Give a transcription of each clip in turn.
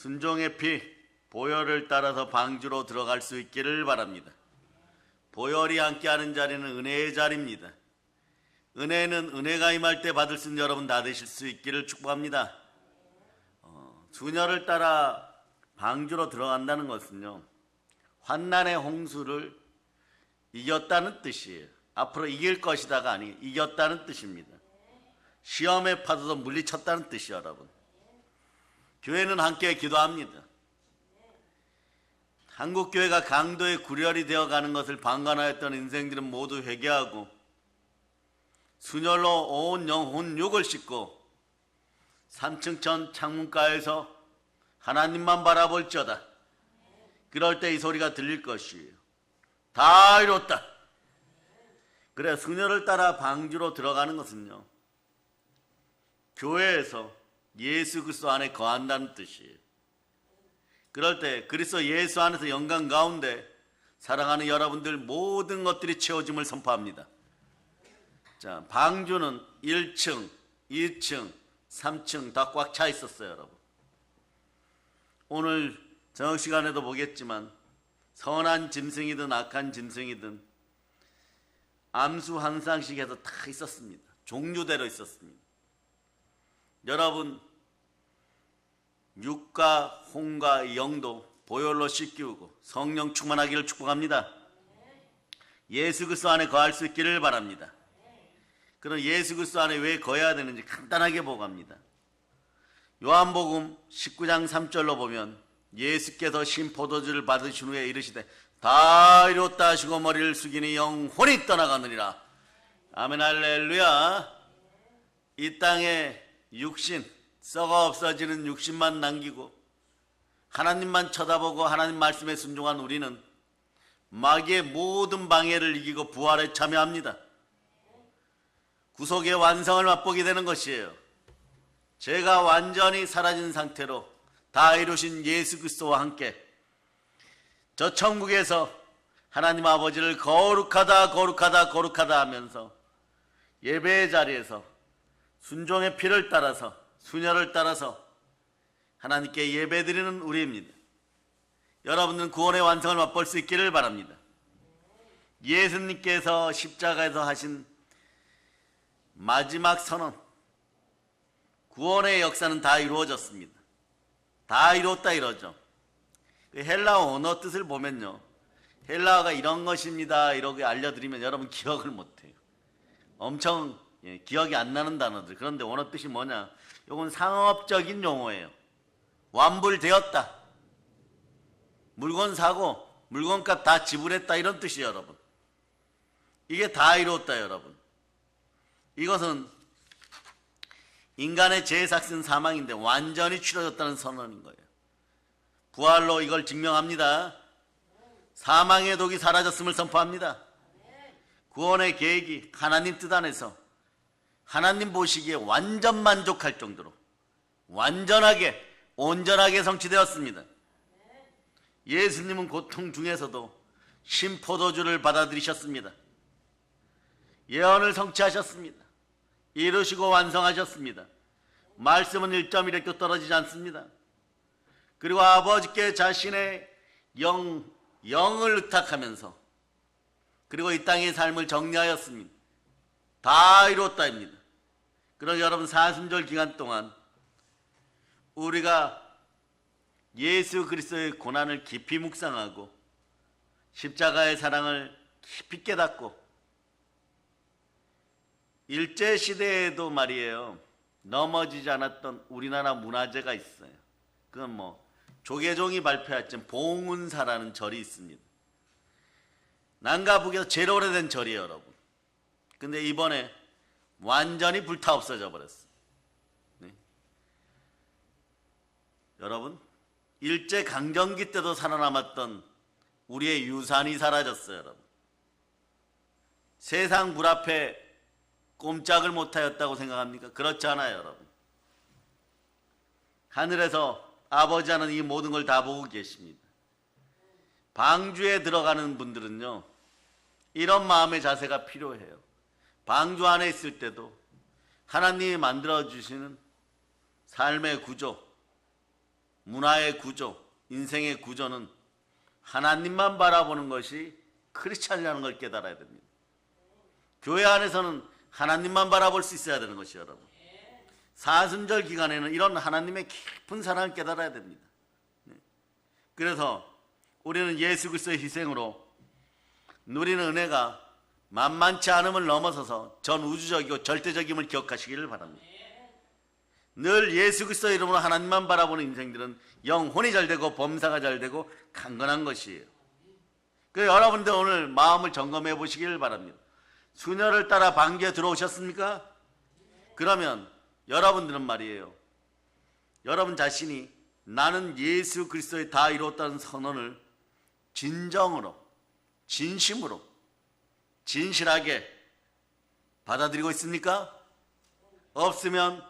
순종의 피, 보혈을 따라서 방주로 들어갈 수 있기를 바랍니다. 보혈이 함께하는 자리는 은혜의 자리입니다. 은혜는 은혜가 임할 때 받을 수 있는 여러분 다 되실 수 있기를 축복합니다. 수녀를 따라 방주로 들어간다는 것은요, 환난의 홍수를 이겼다는 뜻이에요. 앞으로 이길 것이다가 아니에요. 이겼다는 뜻입니다. 시험의 파도도 물리쳤다는 뜻이에요, 여러분. 교회는 함께 기도합니다. 한국교회가 강도의 구렬이 되어가는 것을 방관하였던 인생들은 모두 회개하고 순혈로 온 영혼 육을 씻고 3층천 창문가에서 하나님만 바라볼지어다. 그럴 때 이 소리가 들릴 것이에요. 다 이뤘다. 그래, 순혈을 따라 방주로 들어가는 것은요, 교회에서 예수 그리스도 안에 거한다는 뜻이에요. 그럴 때 그리스도 예수 안에서 영광 가운데 사랑하는 여러분들 모든 것들이 채워짐을 선포합니다. 자, 방주는 1층, 2층, 3층 다 꽉 차 있었어요, 여러분. 오늘 저녁 시간에도 보겠지만 선한 짐승이든 악한 짐승이든 암수 한 쌍씩 해서 다 있었습니다. 종류대로 있었습니다. 여러분, 육과 혼과 영도 보혈로 씻기우고 성령 충만하기를 축복합니다. 예수 그리스도 안에 거할 수 있기를 바랍니다. 그럼 예수 그리스도 안에 왜 거해야 되는지 간단하게 보고 갑니다. 요한복음 19장 3절로 보면 예수께서 신 포도주를 받으신 후에 이르시되 다 이뤘다 하시고 머리를 숙이니 영혼이 떠나가느니라. 아멘, 할렐루야. 이 땅에 육신, 썩어 없어지는 육신만 남기고 하나님만 쳐다보고 하나님 말씀에 순종한 우리는 마귀의 모든 방해를 이기고 부활에 참여합니다. 구속의 완성을 맛보게 되는 것이에요. 죄가 완전히 사라진 상태로 다 이루신 예수 그리스도와 함께 저 천국에서 하나님 아버지를 거룩하다 거룩하다 거룩하다 하면서 예배의 자리에서 순종의 피를 따라서 순혈을 따라서 하나님께 예배드리는 우리입니다. 여러분들은 구원의 완성을 맛볼 수 있기를 바랍니다. 예수님께서 십자가에서 하신 마지막 선언, 구원의 역사는 다 이루어졌습니다. 다 이뤘다 이러죠. 헬라어 언어 뜻을 보면요, 헬라어가 이런 것입니다 이렇게 알려드리면 여러분 기억을 못해요. 엄청 기억이 안 나는 단어들. 그런데 언어 뜻이 뭐냐, 이건 상업적인 용어예요. 완불되었다, 물건 사고 물건값 다 지불했다, 이런 뜻이에요, 여러분. 이게 다 이루었다, 여러분. 이것은 인간의 죄의 삭은 사망인데 완전히 치러졌다는 선언인 거예요. 부활로 이걸 증명합니다. 사망의 독이 사라졌음을 선포합니다. 구원의 계획이 하나님 뜻 안에서 하나님 보시기에 완전 만족할 정도로 완전하게 온전하게 성취되었습니다. 예수님은 고통 중에서도 신포도주를 받아들이셨습니다. 예언을 성취하셨습니다. 이루시고 완성하셨습니다. 말씀은 1.1획도 떨어지지 않습니다. 그리고 아버지께 자신의 영을 의탁하면서 그리고 이 땅의 삶을 정리하였습니다. 다 이뤘다입니다. 그럼 여러분, 사순절 기간 동안 우리가 예수 그리스도의 고난을 깊이 묵상하고 십자가의 사랑을 깊이 깨닫고, 일제시대에도 말이에요, 넘어지지 않았던 우리나라 문화재가 있어요. 그건 조계종이 발표했던 봉은사라는 절이 있습니다. 남과 북에서 제일 오래된 절이에요, 여러분. 근데 이번에 완전히 불타 없어져 버렸어요. 네. 여러분, 일제강점기 때도 살아남았던 우리의 유산이 사라졌어요, 여러분. 세상 불 앞에 꼼짝을 못하였다고 생각합니까? 그렇지 않아요, 여러분. 하늘에서 아버지 하는 이 모든 걸 다 보고 계십니다. 방주에 들어가는 분들은요, 이런 마음의 자세가 필요해요. 방주 안에 있을 때도 하나님이 만들어주시는 삶의 구조, 문화의 구조, 인생의 구조는 하나님만 바라보는 것이 크리스찬이라는 걸 깨달아야 됩니다. 교회 안에서는 하나님만 바라볼 수 있어야 되는 것이요, 여러분. 사순절 기간에는 이런 하나님의 깊은 사랑을 깨달아야 됩니다. 그래서 우리는 예수 그리스도의 희생으로 누리는 은혜가 만만치 않음을 넘어서서 전 우주적이고 절대적임을 기억하시기를 바랍니다. 늘 예수 그리스도의 이름으로 하나님만 바라보는 인생들은 영혼이 잘되고 범사가 잘되고 강건한 것이에요. 그래서 여러분들 오늘 마음을 점검해 보시기를 바랍니다. 수녀를 따라 방주에 들어오셨습니까? 그러면 여러분들은 말이에요, 여러분 자신이 나는 예수 그리스도의 다 이루었다는 선언을 진정으로, 진심으로, 진실하게 받아들이고 있습니까? 없으면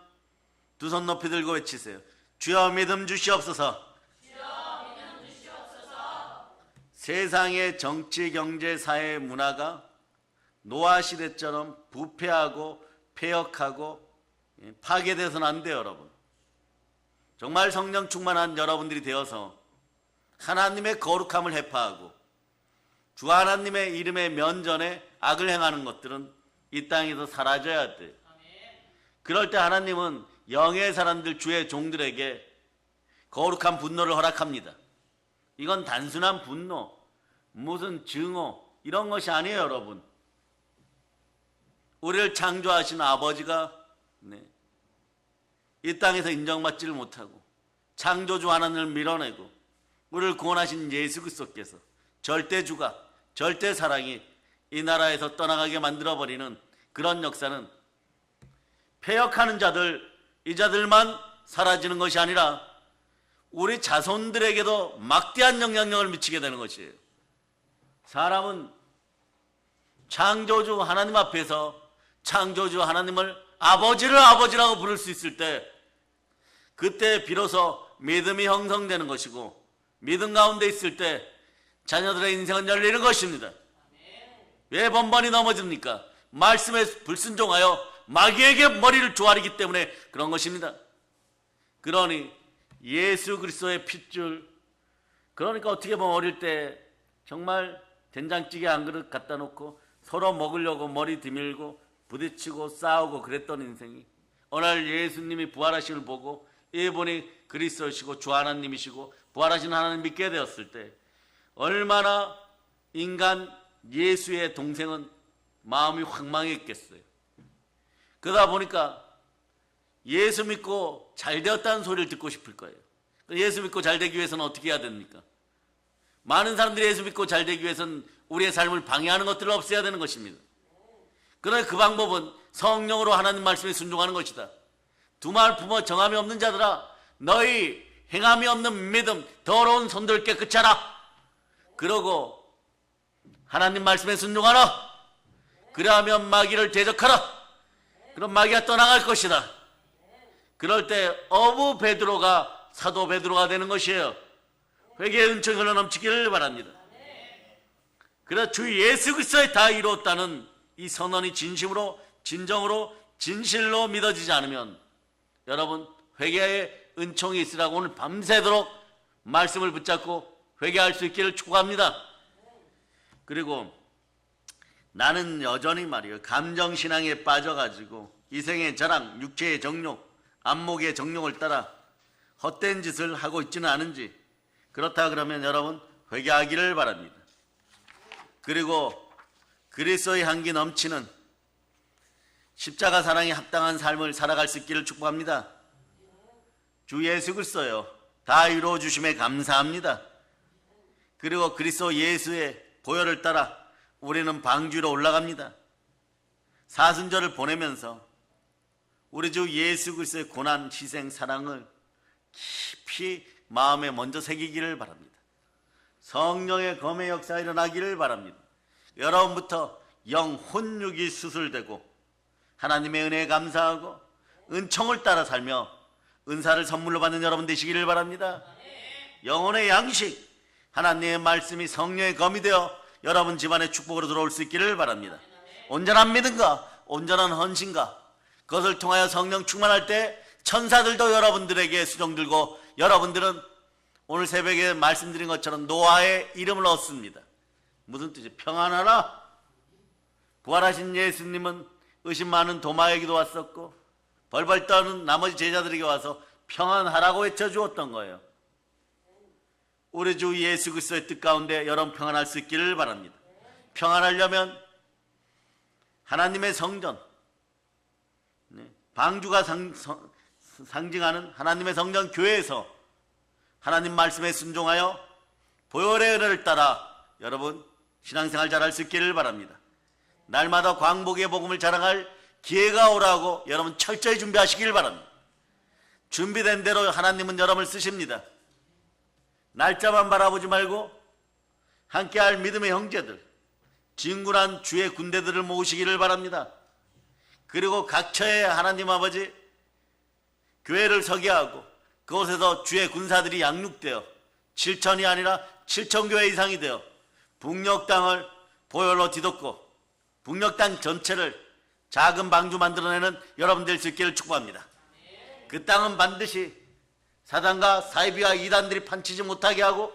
두 손 높이 들고 외치세요. 주여 믿음 주시옵소서. 주여 믿음 주시옵소서. 세상의 정치, 경제, 사회, 문화가 노아 시대처럼 부패하고 폐역하고 파괴돼서는 안 돼요, 여러분. 정말 성령 충만한 여러분들이 되어서 하나님의 거룩함을 회파하고 주 하나님의 이름의 면전에 악을 행하는 것들은 이 땅에서 사라져야 돼요. 그럴 때 하나님은 영의 사람들, 주의 종들에게 거룩한 분노를 허락합니다. 이건 단순한 분노, 무슨 증오 이런 것이 아니에요, 여러분. 우리를 창조하신 아버지가 이 땅에서 인정받지를 못하고 창조주 하나님을 밀어내고 우리를 구원하신 예수 그리스도께서 절대주가, 절대사랑이 이 나라에서 떠나가게 만들어버리는 그런 역사는 폐역하는 자들, 이 자들만 사라지는 것이 아니라 우리 자손들에게도 막대한 영향력을 미치게 되는 것이에요. 사람은 창조주 하나님 앞에서 창조주 하나님을 아버지를 아버지라고 부를 수 있을 때, 그때 비로소 믿음이 형성되는 것이고, 믿음 가운데 있을 때 자녀들의 인생은 열리는 것입니다. 왜 번번이 넘어집니까? 말씀에 불순종하여 마귀에게 머리를 조아리기 때문에 그런 것입니다. 그러니 예수 그리스도의 핏줄, 그러니까 어떻게 보면 어릴 때 정말 된장찌개 한 그릇 갖다 놓고 서로 먹으려고 머리 드밀고 부딪히고 싸우고 그랬던 인생이 어느 날 예수님이 부활하심을 보고 이분이 그리스도시고 주 하나님이시고 부활하신 하나님 믿게 되었을 때 얼마나 인간 예수의 동생은 마음이 황망했겠어요. 그러다 보니까 예수 믿고 잘 되었다는 소리를 듣고 싶을 거예요. 예수 믿고 잘 되기 위해서는 어떻게 해야 됩니까? 많은 사람들이 예수 믿고 잘 되기 위해서는 우리의 삶을 방해하는 것들을 없애야 되는 것입니다. 그러나 그 방법은 성령으로 하나님 말씀에 순종하는 것이다. 두말 부모 정함이 없는 자들아, 너희 행함이 없는 믿음 더러운 손들 깨끗이 하라. 그러고 하나님 말씀에 순종하라. 그러하면 마귀를 대적하라. 그럼 마귀가 떠나갈 것이다. 그럴 때 어부 베드로가 사도 베드로가 되는 것이에요. 회개의 은총이 흘러 넘치기를 바랍니다. 그래서 주 예수 그리스도에 다 이루었다는 이 선언이 진심으로, 진정으로, 진실로 믿어지지 않으면 여러분 회개의 은총이 있으라고 오늘 밤새도록 말씀을 붙잡고 회개할 수 있기를 축복합니다. 그리고 나는 여전히 말이에요, 감정신앙에 빠져가지고 이생의 자랑, 육체의 정욕, 안목의 정욕을 따라 헛된 짓을 하고 있지는 않은지, 그렇다 그러면 여러분 회개하기를 바랍니다. 그리고 그리스도의 향기 넘치는 십자가 사랑에 합당한 삶을 살아갈 수 있기를 축복합니다. 주 예수 그리스도요, 다 이루어 주심에 감사합니다. 그리고 그리스도 예수의 보혈을 따라 우리는 방주로 올라갑니다. 사순절을 보내면서 우리 주 예수 그리스도의 고난, 희생, 사랑을 깊이 마음에 먼저 새기기를 바랍니다. 성령의 검의 역사가 일어나기를 바랍니다. 여러분부터 영, 혼, 육이 수술되고 하나님의 은혜에 감사하고 은총을 따라 살며 은사를 선물로 받는 여러분 되시기를 바랍니다. 영혼의 양식, 하나님의 말씀이 성령의 검이 되어 여러분 집안의 축복으로 들어올 수 있기를 바랍니다. 온전한 믿음과 온전한 헌신과 그것을 통하여 성령 충만할 때 천사들도 여러분들에게 수종 들고 여러분들은 오늘 새벽에 말씀드린 것처럼 노아의 이름을 얻습니다. 무슨 뜻이에요? 평안하라. 부활하신 예수님은 의심 많은 도마에게도 왔었고 벌벌 떠는 나머지 제자들에게 와서 평안하라고 외쳐주었던 거예요. 우리 주 예수 그리스도의 뜻 가운데 여러분 평안할 수 있기를 바랍니다. 평안하려면 하나님의 성전, 방주가 상징하는 하나님의 성전 교회에서 하나님 말씀에 순종하여 보혈의 은혜를 따라 여러분 신앙생활 잘할 수 있기를 바랍니다. 날마다 광복의 복음을 자랑할 기회가 오라고 여러분 철저히 준비하시길 바랍니다. 준비된 대로 하나님은 여러분을 쓰십니다. 날짜만 바라보지 말고 함께할 믿음의 형제들, 진군한 주의 군대들을 모으시기를 바랍니다. 그리고 각처에 하나님 아버지 교회를 서게 하고 그곳에서 주의 군사들이 양육되어 7,000이 아니라 7,000교회 이상이 되어 북녘 땅을 보혈로 뒤덮고 북녘 땅 전체를 작은 방주 만들어내는 여러분 될 수 있기를 축복합니다. 그 땅은 반드시 사단과 사이비와 이단들이 판치지 못하게 하고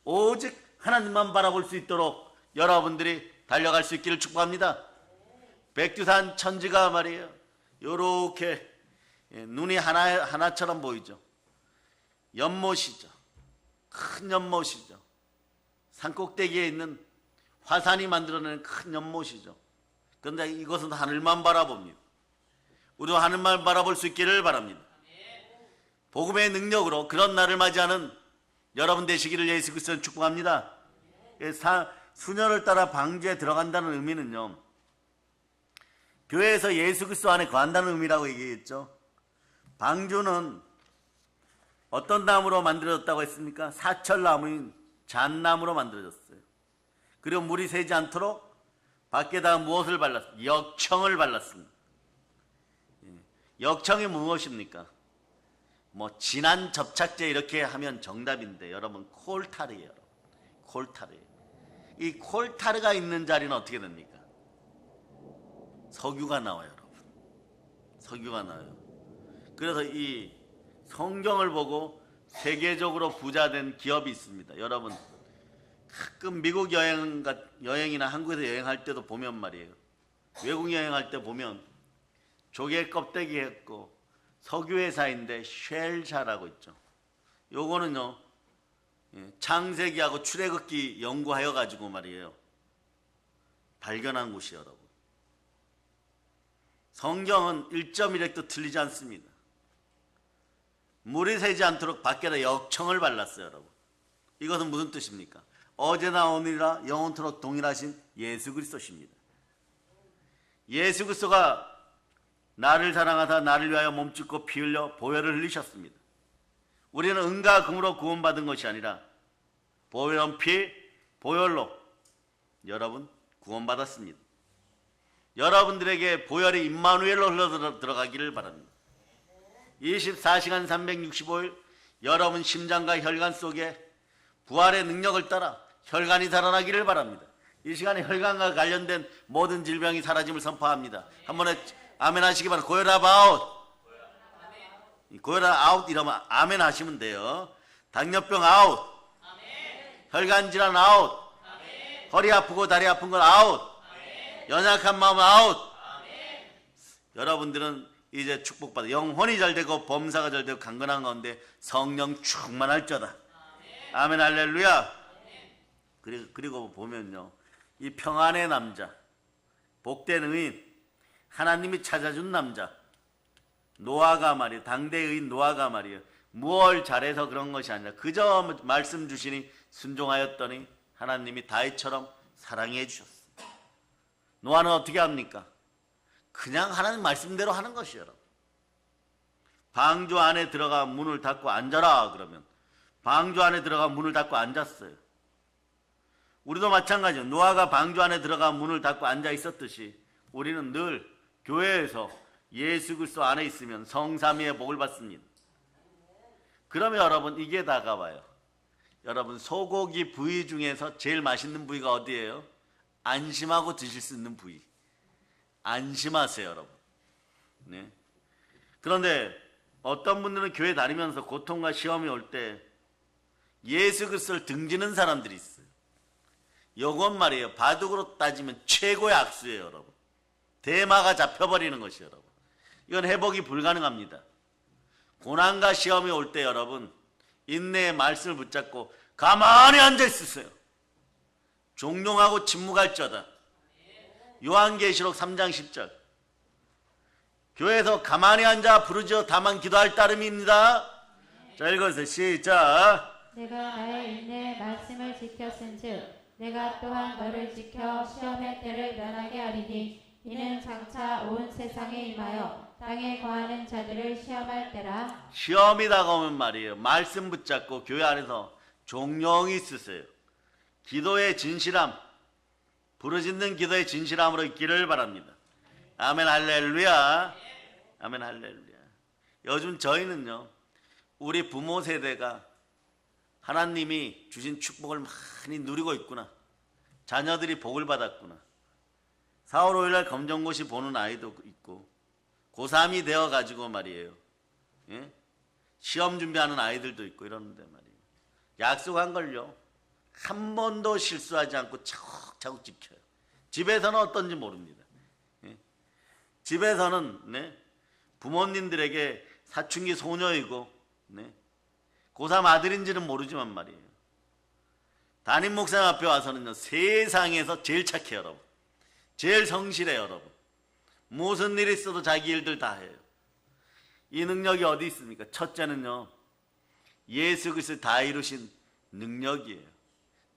오직 하나님만 바라볼 수 있도록 여러분들이 달려갈 수 있기를 축복합니다. 백두산 천지가 말이에요, 요렇게 눈이 하나처럼 보이죠. 연못이죠. 큰 연못이죠. 산꼭대기에 있는 화산이 만들어내는 큰 연못이죠. 그런데 이것은 하늘만 바라봅니다. 우리도 하늘만 바라볼 수 있기를 바랍니다. 복음의 능력으로 그런 날을 맞이하는 여러분 되시기를 예수 그리스도는 축복합니다. 수녀를 따라 방주에 들어간다는 의미는요, 교회에서 예수 그리스도 안에 거한다는 의미라고 얘기했죠. 방주는 어떤 나무로 만들어졌다고 했습니까? 사철나무인 잣나무로 만들어졌어요. 그리고 물이 새지 않도록 밖에다가 무엇을 발랐습니까? 역청을 발랐습니다. 역청이 무엇입니까? 진한 접착제 이렇게 하면 정답인데 여러분 콜타르예요. 콜타르예요. 이 콜타르가 있는 자리는 어떻게 됩니까? 석유가 나와요, 여러분. 석유가 나와요. 그래서 이 성경을 보고 세계적으로 부자된 기업이 있습니다. 여러분 가끔 미국 여행이나 한국에서 여행할 때도 보면 말이에요, 외국 여행할 때 보면 조개 껍데기 했고 석유회사인데 쉘샤라고 있죠. 요거는요 창세기하고 출애굽기 연구하여 가지고 말이에요 발견한 곳이에요. 여러분 성경은 1.1획도 틀리지 않습니다. 물이 새지 않도록 밖에다 역청을 발랐어요. 여러분 이것은 무슨 뜻입니까? 어제나 오늘이라 영원토록 동일하신 예수 그리스도십니다. 예수 그리스도가 나를 사랑하사 나를 위하여 몸짓고 피 흘려 보혈을 흘리셨습니다. 우리는 은과 금으로 구원받은 것이 아니라 보혈은 피, 보혈로 여러분 구원받았습니다. 여러분들에게 보혈이 임마누엘로 흘러 들어가기를 바랍니다. 24시간 365일 여러분 심장과 혈관 속에 부활의 능력을 따라 혈관이 살아나기를 바랍니다. 이 시간에 혈관과 관련된 모든 질병이 사라짐을 선포합니다. 한 번에 아멘 하시기 바랍니다. 고혈압 아웃. 고혈압 아웃 이러면 아멘 하시면 돼요. 당뇨병 아웃. 혈관 질환 아웃. 허리 아프고 다리 아픈 건 아웃. 연약한 마음 아웃. 여러분들은 이제 축복받아 영혼이 잘되고 범사가 잘되고 강건한 가운데 성령 충만할 자다. 아멘 할렐루야. 그리고 보면요 이 평안의 남자, 복된 의인, 하나님이 찾아준 남자 노아가 말이에요. 당대의 의인 노아가 말이에요. 무얼 잘해서 그런 것이 아니라 그저 말씀 주시니 순종하였더니 하나님이 다윗처럼 사랑해 주셨어요. 노아는 어떻게 합니까? 그냥 하나님 말씀대로 하는 것이에요. 방주 안에 들어가 문을 닫고 앉아라 그러면 방주 안에 들어가 문을 닫고 앉았어요. 우리도 마찬가지예요. 노아가 방주 안에 들어가 문을 닫고 앉아 있었듯이 우리는 늘 교회에서 예수 그리스도 안에 있으면 성삼위의 복을 받습니다. 그러면 여러분 이게 다가와요. 여러분 소고기 부위 중에서 제일 맛있는 부위가 어디예요? 안심하고 드실 수 있는 부위. 안심하세요, 여러분. 네. 그런데 어떤 분들은 교회 다니면서 고통과 시험이 올 때 예수 그리스도를 등지는 사람들이 있어요. 이건 말이에요. 바둑으로 따지면 최고의 악수예요, 여러분. 대마가 잡혀버리는 것이에요, 여러분. 이건 회복이 불가능합니다. 고난과 시험이 올 때 여러분 인내의 말씀을 붙잡고 가만히 앉아 있으세요. 종용하고 침묵할지어다. 요한계시록 3장 10절. 교회에서 가만히 앉아 부르짖어 다만 기도할 따름입니다. 자, 읽어주세요. 시작. 내가 나의 인내의 말씀을 지켰은즉 내가 또한 너를 지켜 시험의 때를 면하게 하리니 이는 장차 온 세상에 임하여 땅에 거하는 자들을 시험할 때라. 시험이 다가오면 말이에요. 말씀 붙잡고 교회 안에서 종용이 있으세요. 기도의 진실함, 부르짖는 기도의 진실함으로 있기를 바랍니다. 아멘 할렐루야. 아멘 할렐루야. 요즘 저희는요, 우리 부모 세대가 하나님이 주신 축복을 많이 누리고 있구나. 자녀들이 복을 받았구나. 4월 5일날 검정고시 보는 아이도 있고 고3이 되어가지고 말이에요. 예? 시험 준비하는 아이들도 있고 이러는데 말이에요. 약속한 걸요. 한 번도 실수하지 않고 차곡차곡 지켜요. 집에서는 어떤지 모릅니다. 예? 집에서는 네? 부모님들에게 사춘기 소녀이고 네? 고3 아들인지는 모르지만 말이에요. 담임 목사님 앞에 와서는요. 세상에서 제일 착해요, 여러분. 제일 성실해요, 여러분. 무슨 일이 있어도 자기 일들 다 해요. 이 능력이 어디 있습니까? 첫째는요. 예수 그리스도 다 이루신 능력이에요.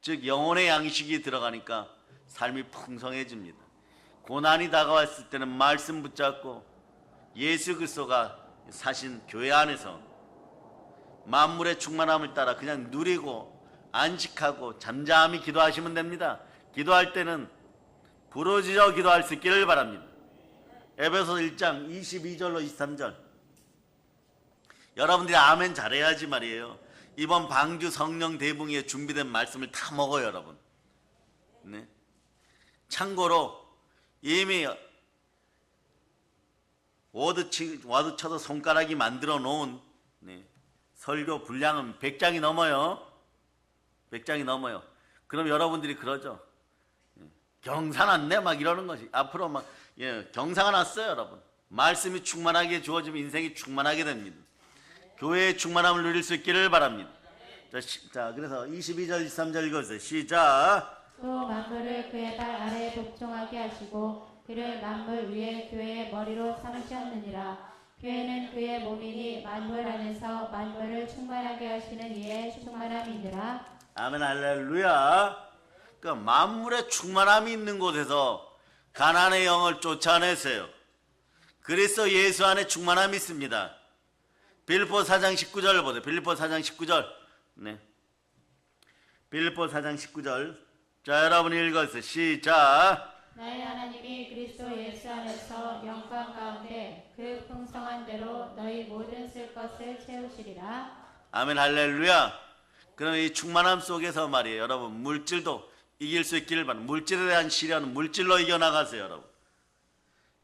즉 영혼의 양식이 들어가니까 삶이 풍성해집니다. 고난이 다가왔을 때는 말씀 붙잡고 예수 그리스도가 사신 교회 안에서 만물의 충만함을 따라 그냥 누리고 안식하고 잠잠히 기도하시면 됩니다. 기도할 때는 부르짖어 기도할 수 있기를 바랍니다. 에베소서 1장 22절로 23절. 여러분들이 아멘 잘해야지 말이에요. 이번 방주 성령 대붕위에 준비된 말씀을 다 먹어요, 여러분. 네. 참고로 이미 워드 쳐서 손가락이 만들어 놓은 네. 설교 분량은 100장이 넘어요. 100장이 넘어요. 그럼 여러분들이 그러죠. 경사 났네 막 이러는 것이 앞으로 막 경사가 났어요, 여러분. 말씀이 충만하게 주어지면 인생이 충만하게 됩니다. 교회의 충만함을 누릴 수 있기를 바랍니다. 자, 그래서 22절 23절 읽어주세요. 시작. 또 만물을 그의 발 아래에 복종하게 하시고 그를 만물 위에 교회의 머리로 삼으셨느니라. 교회는 그의 몸이니 만물 안에서 만물을 충만하게 하시는 이의 충만함이니라. 아멘 할렐루야. 그러니까 만물의 충만함이 있는 곳에서 가난의 영을 쫓아내세요. 그리스도 예수 안에 충만함이 있습니다. 빌립보 4장 19절 보세요. 빌립보 4장 19절. 네. 빌립보 4장 19절. 자, 여러분 읽어주세요. 시작. 나의 하나님이 그리스도 예수 안에서 영광 가운데 그 풍성한 대로 너희 모든 쓸 것을 채우시리라. 아멘 할렐루야. 그럼 이 충만함 속에서 말이에요, 여러분 물질도 이길 수 있기를 바랍니다. 물질에 대한 시련은 물질로 이겨나가세요, 여러분.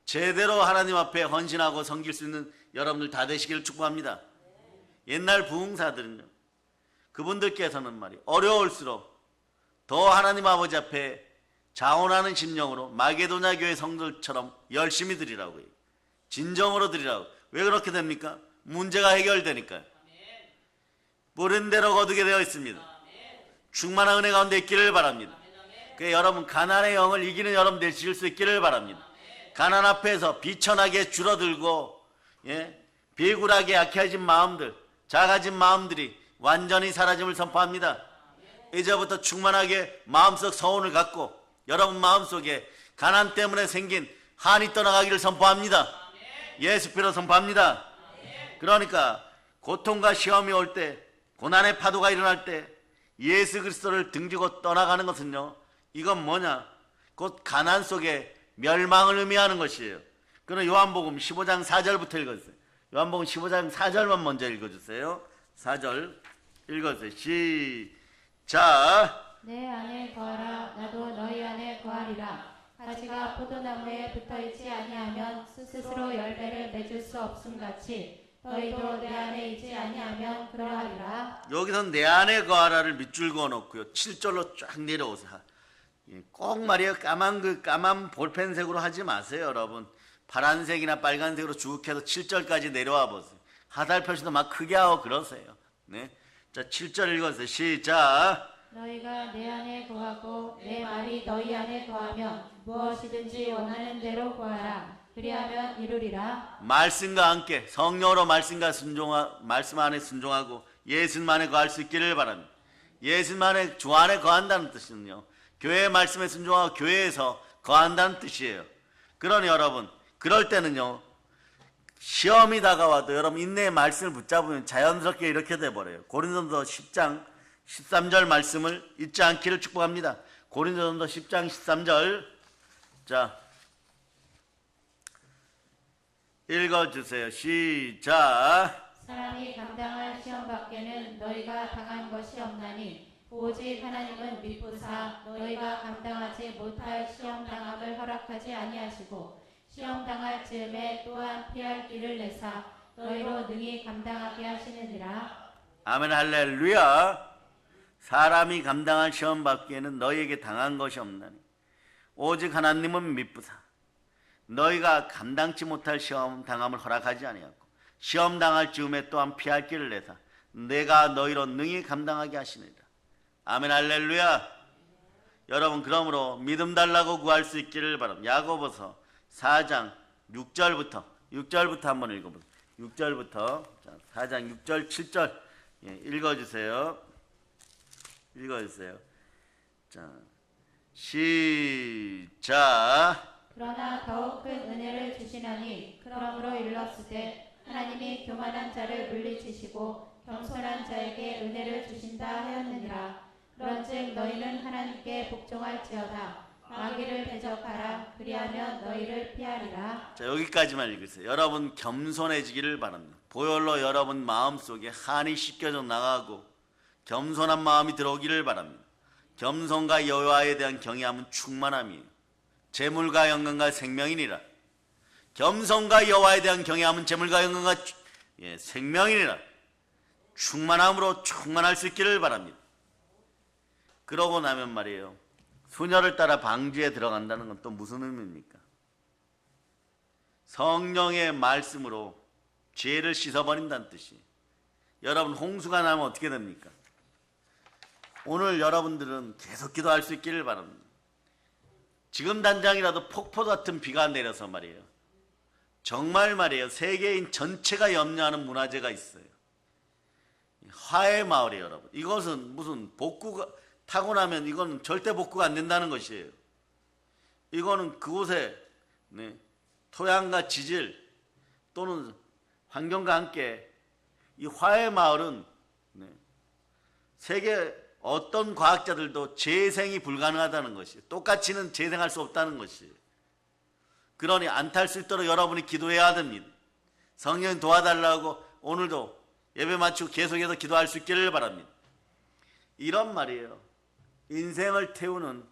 제대로 하나님 앞에 헌신하고 섬길 수 있는 여러분들 다 되시기를 축복합니다. 옛날 부흥사들은요, 그분들께서는 말이에요, 어려울수록 더 하나님 아버지 앞에 자원하는 심령으로 마게도냐 교회 성도들처럼 열심히 드리라고 해요. 진정으로 드리라고. 왜 그렇게 됩니까? 문제가 해결되니까요. 뿌린 대로 거두게 되어 있습니다. 충만한 은혜 가운데 있기를 바랍니다. 그래서 여러분 가난의 영을 이기는 여러분 되실 수 있기를 바랍니다. 가난 앞에서 비천하게 줄어들고 비굴하게 약해진 마음들, 작아진 마음들이 완전히 사라짐을 선포합니다. 이제부터 충만하게 마음속 서운을 갖고 여러분 마음속에 가난 때문에 생긴 한이 떠나가기를 선포합니다. 예수 피로 선포합니다. 그러니까 고통과 시험이 올 때, 고난의 파도가 일어날 때 예수 그리스도를 등지고 떠나가는 것은요, 이건 뭐냐? 곧 가난 속에 멸망을 의미하는 것이에요. 그럼 요한복음 15장 4절부터 읽어주세요. 요한복음 15장 4절만 먼저 읽어주세요. 4절 읽어주세요. 시작. 내 안에 거하라 나도 너희 안에 거하리라. 가지가 포도나무에 붙어있지 아니하면 스스로 열매를 맺을 수 없음같이 너희도 내 안에 있지 아니하면 그러하리라. 여기서 내 안에 거하라를 밑줄 그어놓고요. 7절로 쫙 내려오세요. 꼭 말이에요. 까만 볼펜색으로 하지 마세요, 여러분. 파란색이나 빨간색으로 쭉 해서 7절까지 내려와 보세요. 하달 표시도 막 크게 하고 그러세요. 네. 자, 7절 읽어주세요. 시작. 너희가 내 안에 거하고 내 말이 너희 안에 거하면 무엇이든지 원하는 대로 구하라. 그리하면 이루리라. 말씀과 함께 성령으로 말씀 안에 순종하고 예수님 안에 거할 수 있기를 바랍니다. 예수님 안에 주 안에 거한다는 뜻은요, 교회의 말씀에 순종하고 교회에서 거한다는 뜻이에요. 그러니 여러분, 그럴 때는요, 시험이 다가와도 여러분 인내의 말씀을 붙잡으면 자연스럽게 이렇게 돼버려요. 고린도전서 10장 13절 말씀을 잊지 않기를 축복합니다. 고린도전서 10장 13절. 자, 읽어주세요. 시작. 사람이 감당할 시험 밖에는 너희가 당한 것이 없나니 오직 하나님은 미쁘사 너희가 감당하지 못할 시험 당함을 허락하지 아니하시고 시험 당할 즈음에 또한 피할 길을 내사 너희로 능히 감당하게 하시느니라. 아멘 할렐루야. 사람이 감당할 시험 받기에는 너희에게 당한 것이 없나니 오직 하나님은 미쁘사 너희가 감당치 못할 시험 당함을 허락하지 아니하고 시험 당할 즈음에 또한 피할 길을 내사 내가 너희로 능히 감당하게 하시느니라. 아멘 할렐루야. 여러분, 그러므로 믿음 달라고 구할 수 있기를 바랍니다. 야고보서 4장 6절부터 한번 읽어보세요. 6절부터 4장 6절 7절 읽어주세요. 자, 시작. 그러나 더욱 큰 은혜를 주시나니 그러므로 일렀으되 하나님이 교만한 자를 물리치시고 겸손한 자에게 은혜를 주신다 하였느니라. 그런즉 너희는 하나님께 복종할지어다. 마귀를 대적하라. 그리하면 너희를 피하리라. 자, 여기까지만 읽으세요. 여러분 겸손해지기를 바랍니다. 보혈로 여러분 마음속에 한이 씻겨져 나가고 겸손한 마음이 들어오기를 바랍니다. 겸손과 여호와에 대한 경외함은 충만함이에요. 재물과 영광과 생명이니라. 겸손과 여호와에 대한 경외함은 재물과 영광과 생명이니라. 충만함으로 충만할 수 있기를 바랍니다. 그러고 나면 말이에요, 수녀를 따라 방주에 들어간다는 건 또 무슨 의미입니까? 성령의 말씀으로 죄를 씻어버린다는 뜻이. 여러분, 홍수가 나면 어떻게 됩니까? 오늘 여러분들은 계속 기도할 수 있기를 바랍니다. 지금 당장이라도 폭포 같은 비가 내려서 말이에요, 정말 말이에요, 세계인 전체가 염려하는 문화재가 있어요. 화해 마을이에요, 여러분. 이것은 무슨 복구가 타고 나면 이건 절대 복구가 안 된다는 것이에요. 이거는 그곳에 토양과 지질 또는 환경과 함께 이 화해 마을은 세계 어떤 과학자들도 재생이 불가능하다는 것이에요. 똑같이는 재생할 수 없다는 것이에요. 그러니 안 탈 수 있도록 여러분이 기도해야 됩니다. 성령 도와달라고 오늘도 예배 마치고 계속해서 기도할 수 있기를 바랍니다. 이런 말이에요, 인생을 태우는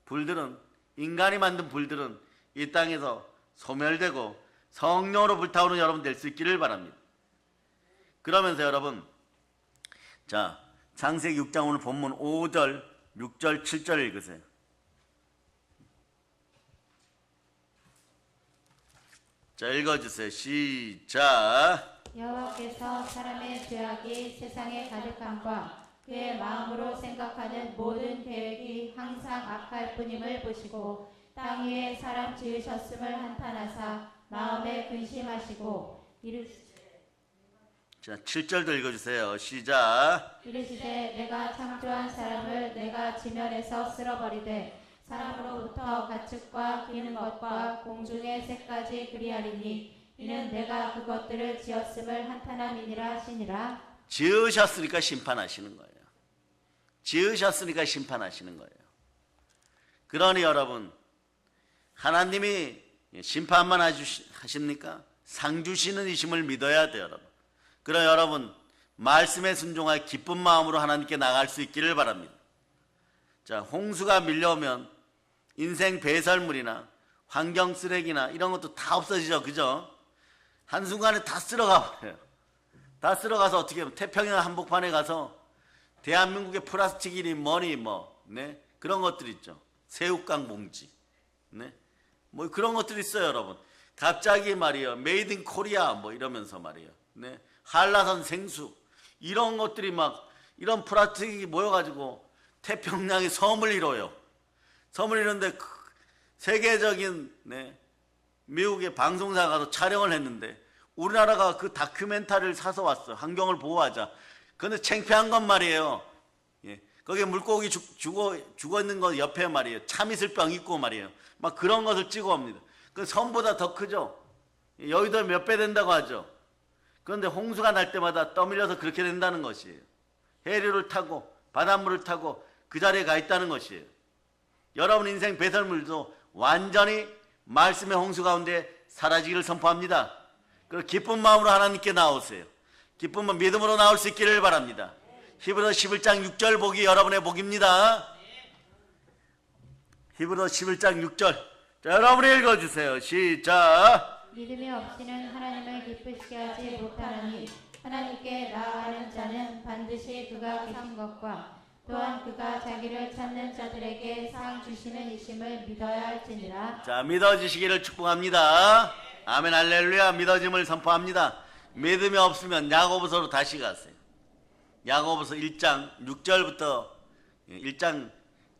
불들은, 인간이 만든 불들은 이 땅에서 소멸되고 성령으로 불타오르는 여러분 될 수 있기를 바랍니다. 그러면서 여러분, 자, 창세기 6장 오늘 본문 5절, 6절, 7절 읽으세요. 자, 읽어주세요. 시작. 여호와께서 사람의 죄악이 세상에 가득함과 그의 마음으로 생각하는 모든 계획이 항상 악할 뿐임을 보시고 땅 위에 사람 지으셨음을 한탄하사 마음에 근심하시고 자, 7절도 읽어주세요. 시작. 이르시되 내가 창조한 사람을 내가 지면에서 쓸어버리되 사람으로부터 가축과 기는 것과 공중의 새까지 그리하리니 이는 내가 그것들을 지었음을 한탄함이니라 하시니라. 지으셨으니까 심판하시는 거예요. 지으셨으니까 심판하시는 거예요. 그러니 여러분, 하나님이 심판만 하십니까? 상 주시는 이심을 믿어야 돼요, 여러분. 그럼 여러분, 말씀에 순종하여 기쁜 마음으로 하나님께 나갈 수 있기를 바랍니다. 자, 홍수가 밀려오면 인생 배설물이나 환경 쓰레기나 이런 것도 다 없어지죠, 그죠? 한순간에 다 쓸어가 버려요. 다 쓸어가서 어떻게 하면 태평양 한복판에 가서 대한민국의 플라스틱이니 뭐니 네? 그런 것들 있죠. 새우깡 봉지. 네? 뭐 그런 것들이 있어요, 여러분. 갑자기 말이에요. 메이드 인 코리아 뭐 이러면서 말이에요. 네? 한라산 생수. 이런 것들이 막 이런 플라스틱이 모여가지고 태평양의 섬을 이뤄요. 섬을 이루는데 세계적인 네? 미국의 방송사가 가서 촬영을 했는데 우리나라가 그 다큐멘터리를 사서 왔어요. 환경을 보호하자. 그런데 창피한 건 말이에요. 예. 거기에 물고기 죽어 있는 거 옆에 말이에요. 참이슬병 있고 말이에요. 막 그런 것을 찍어 옵니다. 그 섬보다 더 크죠. 여의도 몇 배 된다고 하죠. 그런데 홍수가 날 때마다 떠밀려서 그렇게 된다는 것이에요. 해류를 타고 바닷물을 타고 그 자리에 가 있다는 것이에요. 여러분 인생 배설물도 완전히 말씀의 홍수 가운데 사라지기를 선포합니다. 그 기쁜 마음으로 하나님께 나오세요. 기쁜 마음 믿음으로 나올 수 있기를 바랍니다. 히브리서 11장 6절 복이 여러분의 복입니다. 히브리서 11장 6절. 자, 여러분이 읽어주세요. 시작. 믿음이 없이는 하나님을 기쁘시게 하지 못하나니 하나님께 나아가는 자는 반드시 그가 계신 것과 또한 그가 자기를 찾는 자들에게 상 주시는 이심을 믿어야 할지니라. 자, 믿어지시기를 축복합니다. 아멘 할렐루야. 믿어짐을 선포합니다. 믿음이 없으면 야고보서로 다시 가세요. 야고보서 1장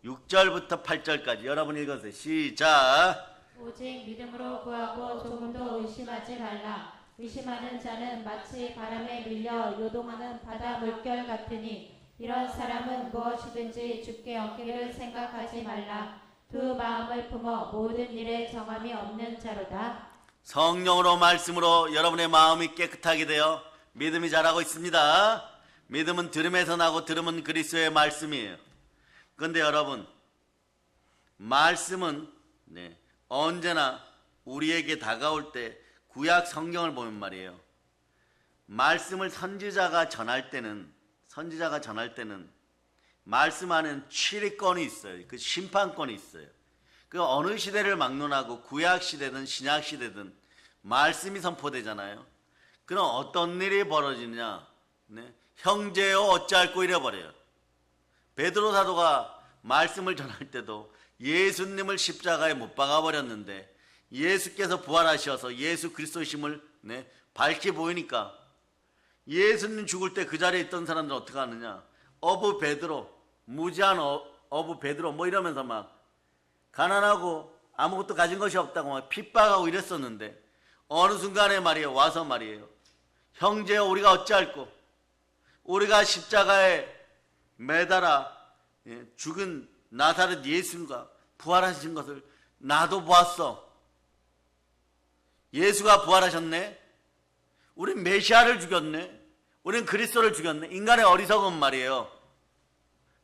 6절부터 8절까지 여러분 읽으세요. 시작. 오직 믿음으로 구하고 조금도 의심하지 말라. 의심하는 자는 마치 바람에 밀려 요동하는 바다 물결 같으니 이런 사람은 무엇이든지 주께 얻기를 생각하지 말라. 두 마음을 품어 모든 일에 정함이 없는 자로다. 성령으로 말씀으로 여러분의 마음이 깨끗하게 되어 믿음이 자라고 있습니다. 믿음은 들음에서 나고 들음은 그리스도의 말씀이에요. 그런데 여러분 말씀은 언제나 우리에게 다가올 때 구약 성경을 보면 말이에요. 말씀을 선지자가 전할 때는 말씀 안에는 치리권이 있어요. 그 심판권이 있어요. 그 어느 시대를 막론하고 구약 시대든 신약 시대든 말씀이 선포되잖아요. 그럼 어떤 일이 벌어지느냐? 형제여 어찌할꼬 이래버려요. 베드로 사도가 말씀을 전할 때도 예수님을 십자가에 못 박아버렸는데 예수께서 부활하셔서 예수 그리스도심을 밝히 보이니까 예수님 죽을 때 그 자리에 있던 사람들은 어떻게 하느냐? 어부 베드로, 무지한 어부 베드로 뭐 이러면서 막 가난하고 아무것도 가진 것이 없다고 막 핍박하고 이랬었는데 어느 순간에 말이에요. 와서 말이에요. 형제여 우리가 어찌할꼬? 우리가 십자가에 매달아 죽은 나사렛 예수가 부활하신 것을 나도 보았어. 예수가 부활하셨네. 우린 메시아를 죽였네. 우린 그리스도를 죽였네. 인간의 어리석은 말이에요.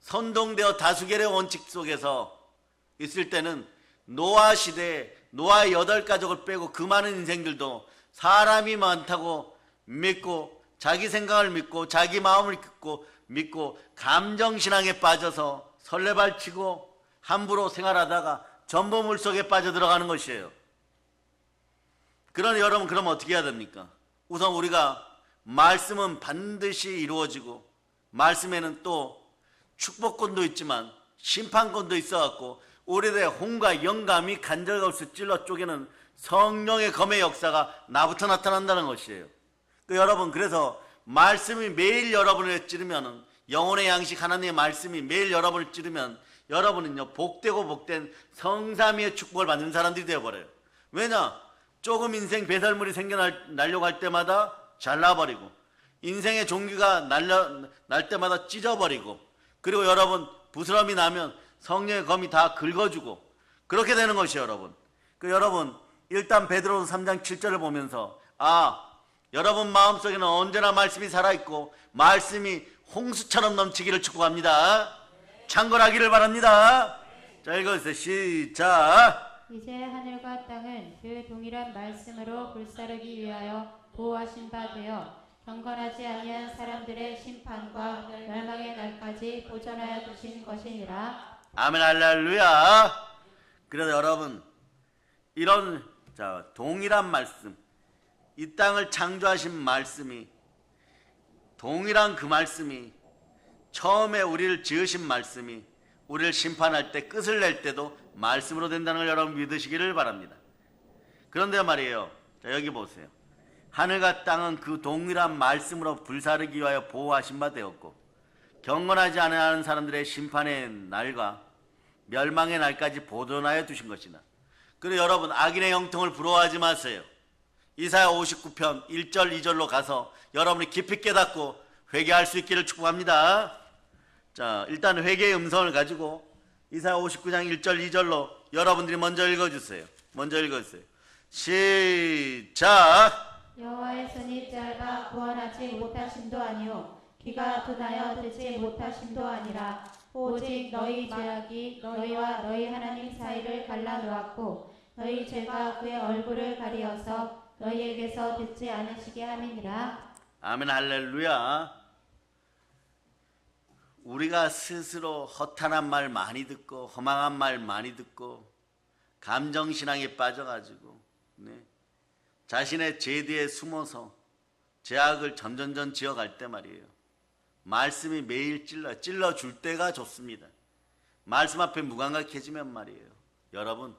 선동되어 다수결의 원칙 속에서 있을 때는 노아 시대에 노아 8가족을 빼고 그 많은 인생들도 사람이 많다고 믿고 자기 생각을 믿고 자기 마음을 믿고 감정신앙에 빠져서 설레발치고 함부로 생활하다가 전부 물속에 빠져들어가는 것이에요. 그러니 여러분 그러면 어떻게 해야 됩니까? 우선 우리가 말씀은 반드시 이루어지고 말씀에는 또 축복권도 있지만 심판권도 있어갖고 우리들의 혼과 영감이 간절없이 찔러 쪼개는 성령의 검의 역사가 나부터 나타난다는 것이에요. 여러분 그래서 말씀이 매일 여러분을 찌르면 영혼의 양식 하나님의 말씀이 매일 여러분을 찌르면 여러분은요 복되고 복된 성삼위의 축복을 받는 사람들이 되어버려요. 왜냐? 조금 인생 배설물이 생겨나려고 할 때마다 잘라버리고 인생의 종기가 날 때마다 찢어버리고 그리고 여러분 부스럼이 나면 성령의 검이 다 긁어주고 그렇게 되는 것이에요. 여러분 여러분 일단 베드로서 3장 7절을 보면서 여러분 마음속에는 언제나 말씀이 살아있고 말씀이 홍수처럼 넘치기를 축복합니다. 창궐하기를 바랍니다. 자 읽어주세요. 시작. 이제 하늘과 땅은 그 동일한 말씀으로 불사르기 위하여 보호하신 바 되어 경건하지 아니한 사람들의 심판과 멸망의 날까지 보존하여 두신 것이니라. 아멘 할렐루야. 그래서 여러분 이런 동일한 말씀 이 땅을 창조하신 말씀이, 동일한 그 말씀이, 처음에 우리를 지으신 말씀이 우리를 심판할 때, 끝을 낼 때도 말씀으로 된다는 걸 여러분 믿으시기를 바랍니다. 그런데 말이에요, 자, 여기 보세요. 하늘과 땅은 그 동일한 말씀으로 불사르기 위하여 보호하신 바 되었고, 경건하지 않은 사람들의 심판의 날과 멸망의 날까지 보존하여 두신 것이나. 그리고 여러분, 악인의 형통을 부러워하지 마세요. 이사야 59편 1절 2절로 가서 여러분이 깊이 깨닫고 회개할 수 있기를 축복합니다. 자, 일단 회개의 음성을 가지고 이사야 59장 1절 2절로 여러분들이 먼저 읽어주세요. 먼저 읽어주세요. 시작. 여호와의 손이 짧아 구원하지 못하심도 아니요 귀가 둔하여 듣지 못하심도 아니라 오직 너희 죄악이 너희와 너희 하나님 사이를 갈라놓았고 너희 죄가 그의 얼굴을 가리어서 너희에게서 듣지 않으시게 함이니라. 아멘. 할렐루야. 우리가 스스로 허탄한 말 많이 듣고 허망한 말 많이 듣고 감정신앙에 빠져가지고 자신의 죄 뒤에 숨어서 죄악을 점점점 지어갈 때 말이에요, 말씀이 매일 찔러줄 때가 좋습니다. 말씀 앞에 무감각해지면 말이에요, 여러분,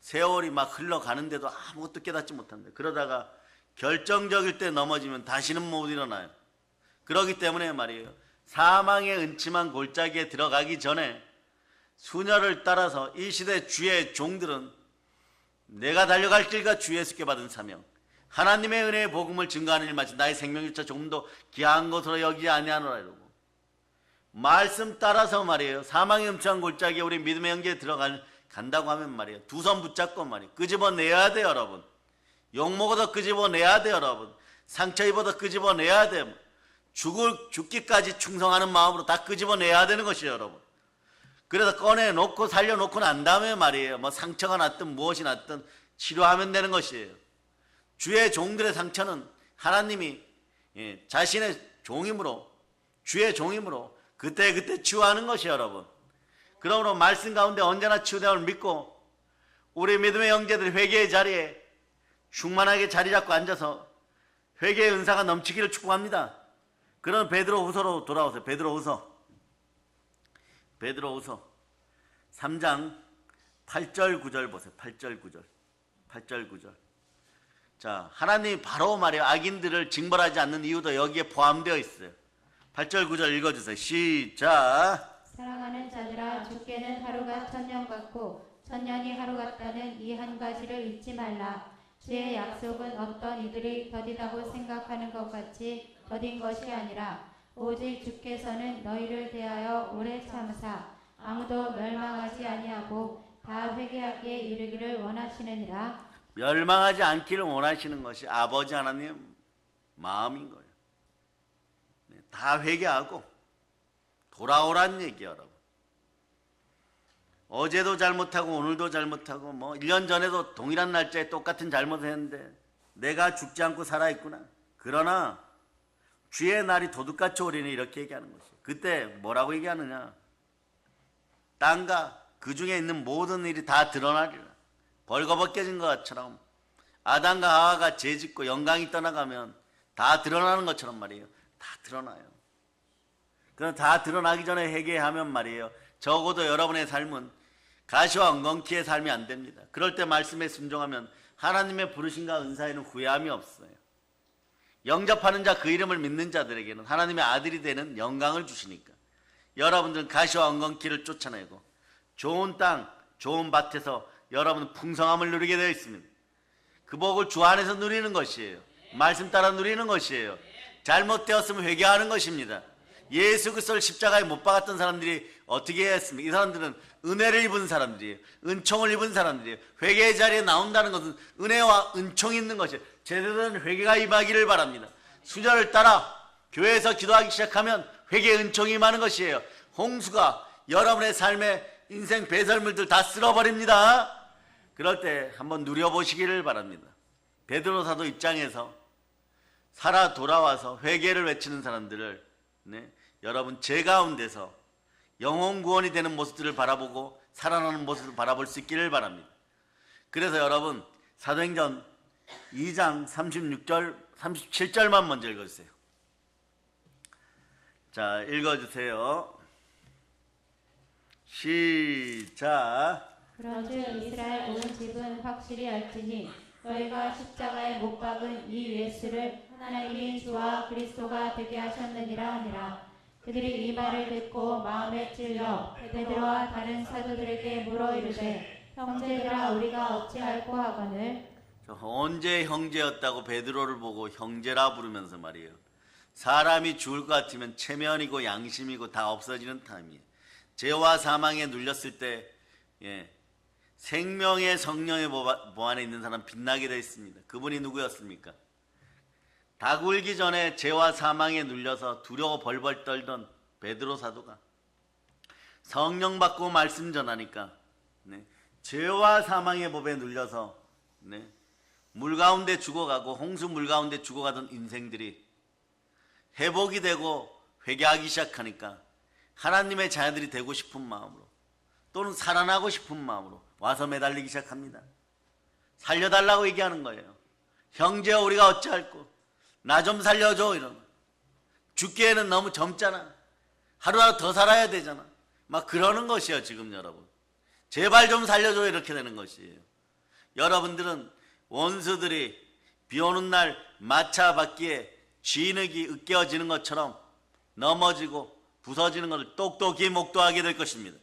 세월이 막 흘러가는데도 아무것도 깨닫지 못한다. 그러다가 결정적일 때 넘어지면 다시는 못 일어나요. 그렇기 때문에 말이에요, 사망의 은침한 골짜기에 들어가기 전에 수녀를 따라서 이 시대 주의 종들은 내가 달려갈 길과 주 예수께 받은 사명, 하나님의 은혜의 복음을 증거하는 일마치 나의 생명일차 조금 더 귀한 것으로 여기지 아니하노라 이러고, 말씀 따라서 말이에요, 사망의 음침한 골짜기에 우리 믿음의 연계에 간다고 하면 말이에요, 두 손 붙잡고 말이에요, 끄집어내야 돼요. 여러분, 욕먹어도 끄집어내야 돼요. 여러분, 상처 입어도 끄집어내야 돼요. 죽기까지 충성하는 마음으로 다 끄집어내야 되는 것이에요. 여러분, 그래서 꺼내놓고 살려놓고 난 다음에 말이에요, 뭐 상처가 났든 무엇이 났든 치료하면 되는 것이에요. 주의 종들의 상처는 하나님이 자신의 종임으로, 주의 종임으로 그때그때 치유하는 것이에요. 여러분, 그러므로 말씀 가운데 언제나 치유됨을 믿고 우리 믿음의 형제들이 회개의 자리에 충만하게 자리 잡고 앉아서 회개의 은사가 넘치기를 축복합니다. 그런 베드로후서로 돌아오세요. 베드로후서 3장 8절 9절 보세요. 8절 9절. 자, 하나님이 바로 말해요, 악인들을 징벌하지 않는 이유도 여기에 포함되어 있어요. 8절 9절 읽어주세요. 시작. 사랑하는 자들아, 주께는 하루가 천년 같고 천년이 하루 같다는 이 한 가지를 잊지 말라. 주의 약속은 어떤 이들이 더디다고 생각하는 것 같이 더딘 것이 아니라 오직 주께서는 너희를 대하여 오래 참으사 아무도 멸망하지 아니하고 다 회개하기에 이르기를 원하시느니라. 멸망하지 않기를 원하시는 것이 아버지 하나님 마음인 거예요. 다 회개하고 돌아오란 얘기예요. 여러분, 어제도 잘못하고 오늘도 잘못하고 뭐 1년 전에도 동일한 날짜에 똑같은 잘못을 했는데 내가 죽지 않고 살아있구나. 그러나 주의 날이 도둑같이 오리니 이렇게 얘기하는 것이에요. 그때 뭐라고 얘기하느냐, 땅과 그 중에 있는 모든 일이 다 드러나리라. 벌거벗겨진 것처럼 아담과 하와가 죄짓고 영광이 떠나가면 다 드러나는 것처럼 말이에요, 다 드러나요. 그럼 다 드러나기 전에 회개하면 말이에요, 적어도 여러분의 삶은 가시와 엉겅퀴의 삶이 안 됩니다. 그럴 때 말씀에 순종하면 하나님의 부르심과 은사에는 후회함이 없어요. 영접하는 자, 그 이름을 믿는 자들에게는 하나님의 아들이 되는 영광을 주시니까 여러분들은 가시와 엉겅퀴를 쫓아내고 좋은 땅, 좋은 밭에서 여러분은 풍성함을 누리게 되어 있습니다. 그 복을 주 안에서 누리는 것이에요. 말씀 따라 누리는 것이에요. 잘못되었으면 회개하는 것입니다. 예수 그리스도를 십자가에 못 박았던 사람들이 어떻게 했습니까? 이 사람들은 은혜를 입은 사람들이에요. 은총을 입은 사람들이에요. 회개의 자리에 나온다는 것은 은혜와 은총이 있는 것이에요. 제대로 된 회개가 임하기를 바랍니다. 수절을 따라 교회에서 기도하기 시작하면 회개의 은총이 임하는 것이에요. 홍수가 여러분의 삶에 인생 배설물들 다 쓸어버립니다. 그럴 때 한번 누려보시기를 바랍니다. 베드로 사도 입장에서 살아 돌아와서 회개를 외치는 사람들을 여러분 제 가운데서 영혼 구원이 되는 모습들을 바라보고 살아나는 모습을 바라볼 수 있기를 바랍니다. 그래서 여러분 사도행전 2장 36절, 37절만 먼저 읽어주세요. 자, 읽어주세요. 시작. 그런즉 이스라엘 온 집은 확실히 알지니 너희가 십자가에 못 박은 이 예수를 하나님이 주와 그리스도가 되게 하셨느니라 하니라. 그들이 이 말을 듣고 마음에 찔려 베드로와 다른 사도들에게 물어 이르되 형제들아 우리가 어찌할꼬 하거늘. 언제 형제였다고 베드로를 보고 형제라 부르면서 말이에요. 사람이 죽을 것 같으면 체면이고 양심이고 다 없어지는 타임이에요. 죄와 사망에 눌렸을 때 생명의 성령의 보 안에 있는 사람 빛나게 되어 있습니다. 그분이 누구였습니까? 닭 울기 전에 죄와 사망에 눌려서 두려워 벌벌 떨던 베드로 사도가 성령 받고 말씀 전하니까 죄와 사망의 법에 눌려서 물 가운데 죽어가고 홍수 물 가운데 죽어가던 인생들이 회복이 되고 회개하기 시작하니까 하나님의 자녀들이 되고 싶은 마음으로 또는 살아나고 싶은 마음으로 와서 매달리기 시작합니다. 살려달라고 얘기하는 거예요. 형제여 우리가 어찌할꼬, 나 좀 살려줘. 이러면 죽기에는 너무 젊잖아, 하루라도 더 살아야 되잖아, 막 그러는 것이에요. 지금 여러분 제발 좀 살려줘 이렇게 되는 것이에요. 여러분들은 원수들이 비 오는 날 마차 바퀴에 쥐늑이 으깨어지는 것처럼 넘어지고 부서지는 것을 똑똑히 목도하게 될 것입니다.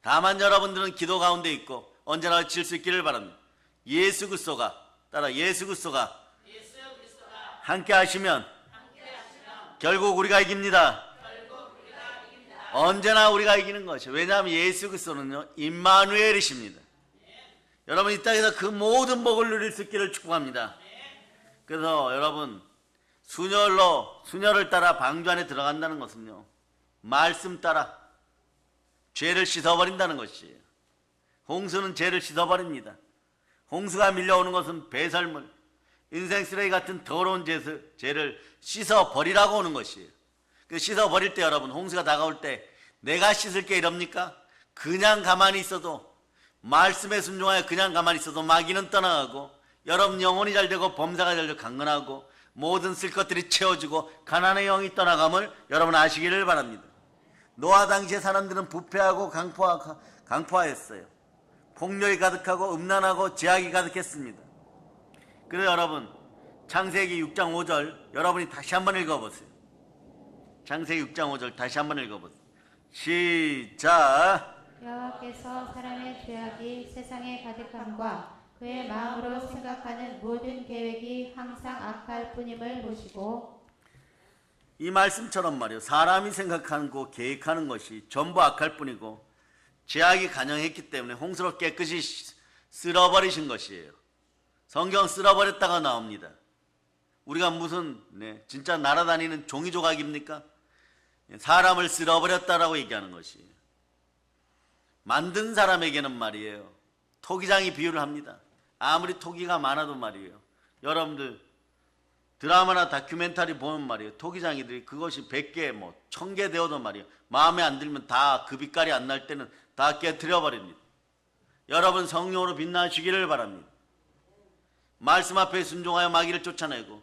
다만 여러분들은 기도 가운데 있고 언제나 질 수 있기를 바랍니다. 예수 그리스도가, 따라 예수 그리스도가 함께 하시면 결국 우리가 이깁니다. 언제나 우리가 이기는 것이에요. 왜냐하면 예수 그리스도는요 임마누엘이십니다. 여러분 이 땅에서 그 모든 복을 누릴 수 있기를 축복합니다. 그래서 여러분 수녀를 따라 방주 안에 들어간다는 것은요 말씀 따라 죄를 씻어버린다는 것이에요. 홍수는 죄를 씻어버립니다. 홍수가 밀려오는 것은 배설물, 인생 쓰레기 같은 더러운 죄를 씻어버리라고 오는 것이에요. 씻어버릴 때 여러분 홍수가 다가올 때 내가 씻을게 이럽니까? 그냥 가만히 있어도, 말씀에 순종하여 그냥 가만히 있어도 마귀는 떠나가고 여러분 영혼이 잘되고 범사가 잘되고 강건하고 모든 쓸 것들이 채워지고 가난의 영이 떠나감을 여러분 아시기를 바랍니다. 노아 당시의 사람들은 부패하고 강포하였어요. 폭력이 가득하고 음란하고 제약이 가득했습니다. 그래서 여러분 창세기 6장 5절 여러분이 다시 한번 읽어보세요. 창세기 6장 5절 다시 한번 읽어보세요. 시작. 여호와께서 사람의 죄악이 세상에 가득함과 그의 마음으로 생각하는 모든 계획이 항상 악할 뿐임을 보시고. 이 말씀처럼 말이에요. 사람이 생각하고 계획하는 것이 전부 악할 뿐이고 죄악이 간영했기 때문에 홍수로 깨끗이 쓸어버리신 것이에요. 성경 쓸어버렸다가 나옵니다. 우리가 무슨 진짜 날아다니는 종이 조각입니까? 사람을 쓸어버렸다라고 얘기하는 것이에요. 만든 사람에게는 말이에요 토기장이 비유를 합니다. 아무리 토기가 많아도 말이에요 여러분들 드라마나 다큐멘터리 보면 말이에요 토기장이들이 그것이 100개 1000개 되어도 말이에요 마음에 안 들면 다 그 빛깔이 안 날 때는 다 깨트려 버립니다. 여러분 성령으로 빛나시기를 바랍니다. 말씀 앞에 순종하여 마귀를 쫓아내고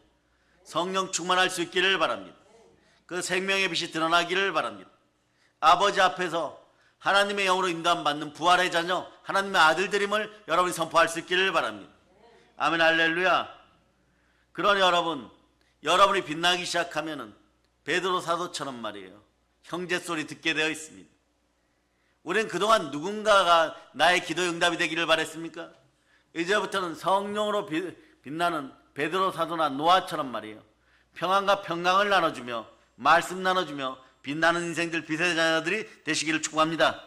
성령 충만할 수 있기를 바랍니다. 그 생명의 빛이 드러나기를 바랍니다. 아버지 앞에서 하나님의 영으로 인도받는 부활의 자녀 하나님의 아들들임을 여러분이 선포할 수 있기를 바랍니다. 아멘 할렐루야. 그러니 여러분이 빛나기 시작하면은 베드로 사도처럼 말이에요 형제 소리 듣게 되어 있습니다. 우리는 그동안 누군가가 나의 기도 응답이 되기를 바랬습니까? 이제부터는 성령으로 빛나는 베드로 사도나 노아처럼 말이에요 평안과 평강을 나눠주며 말씀 나눠주며 빛나는 인생들 빛의 자녀들이 되시기를 축복합니다.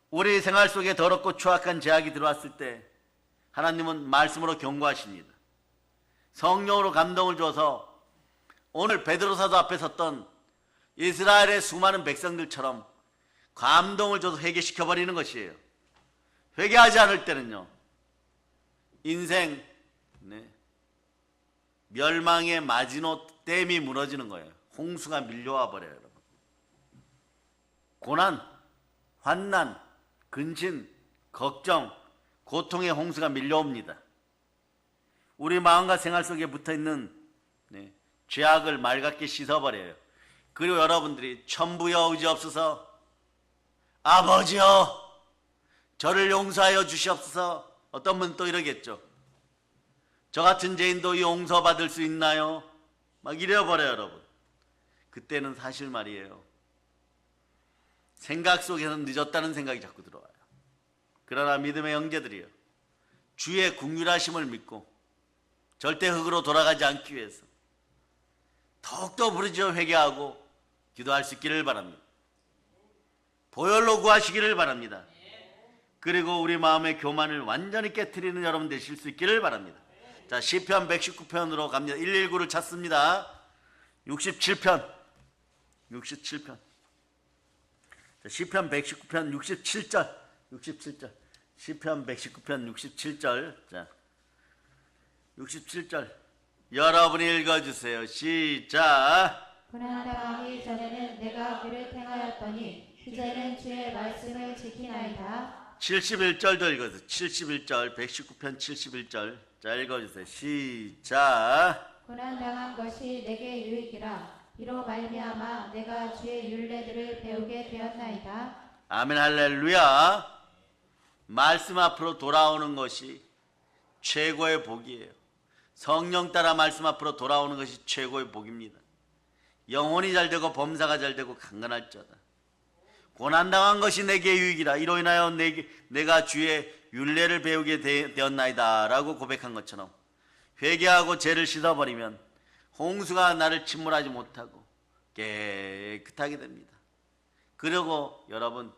우리 생활 속에 더럽고 추악한 죄악이 들어왔을 때 하나님은 말씀으로 경고하십니다. 성령으로 감동을 줘서 오늘 베드로 사도 앞에 섰던 이스라엘의 수많은 백성들처럼 감동을 줘서 회개시켜버리는 것이에요. 회개하지 않을 때는요 인생 멸망의 마지노 댐이 무너지는 거예요. 홍수가 밀려와 버려요. 여러분. 고난, 환난, 근심, 걱정, 고통의 홍수가 밀려옵니다. 우리 마음과 생활 속에 붙어있는 죄악을 맑게 씻어버려요. 그리고 여러분들이 천부여 의지없소서, 아버지여 저를 용서하여 주시옵소서. 어떤 분은 또 이러겠죠. 저 같은 죄인도 용서받을 수 있나요? 막 이래버려요. 여러분, 그때는 사실 말이에요, 생각 속에서는 늦었다는 생각이 자꾸 들어와요. 그러나 믿음의 형제들이요, 주의 긍휼하심을 믿고 절대 흙으로 돌아가지 않기 위해서 더욱더 부르짖어 회개하고 기도할 수 있기를 바랍니다. 보혈로 구하시기를 바랍니다. 그리고 우리 마음의 교만을 완전히 깨트리는 여러분 되실 수 있기를 바랍니다. 자, 시편 119편으로 갑니다. 119를 찾습니다. 67편. 자, 시편 119편 67절. 시편 119편 67절. 자, 67절. 여러분이 읽어주세요. 시작. 고난당하기 전에는 내가 그를 행하였더니 이제는 주의 말씀을 지키나이다. 71절도 읽어주세요. 71절. 119편 71절. 자, 읽어주세요. 시작. 고난당한 것이 내게 유익이라. 이로 말미암아 내가 주의 율례들을 배우게 되었나이다. 아멘, 할렐루야. 말씀 앞으로 돌아오는 것이 최고의 복이에요. 성령 따라 말씀 앞으로 돌아오는 것이 최고의 복입니다. 영혼이 잘되고 범사가 잘되고 강건할지어다. 고난당한 것이 내게 유익이라. 이로 인하여 내가 주의 율례를 배우게 되었나이다 라고 고백한 것처럼 회개하고 죄를 씻어버리면 홍수가 나를 침몰하지 못하고 깨끗하게 됩니다. 그리고 여러분,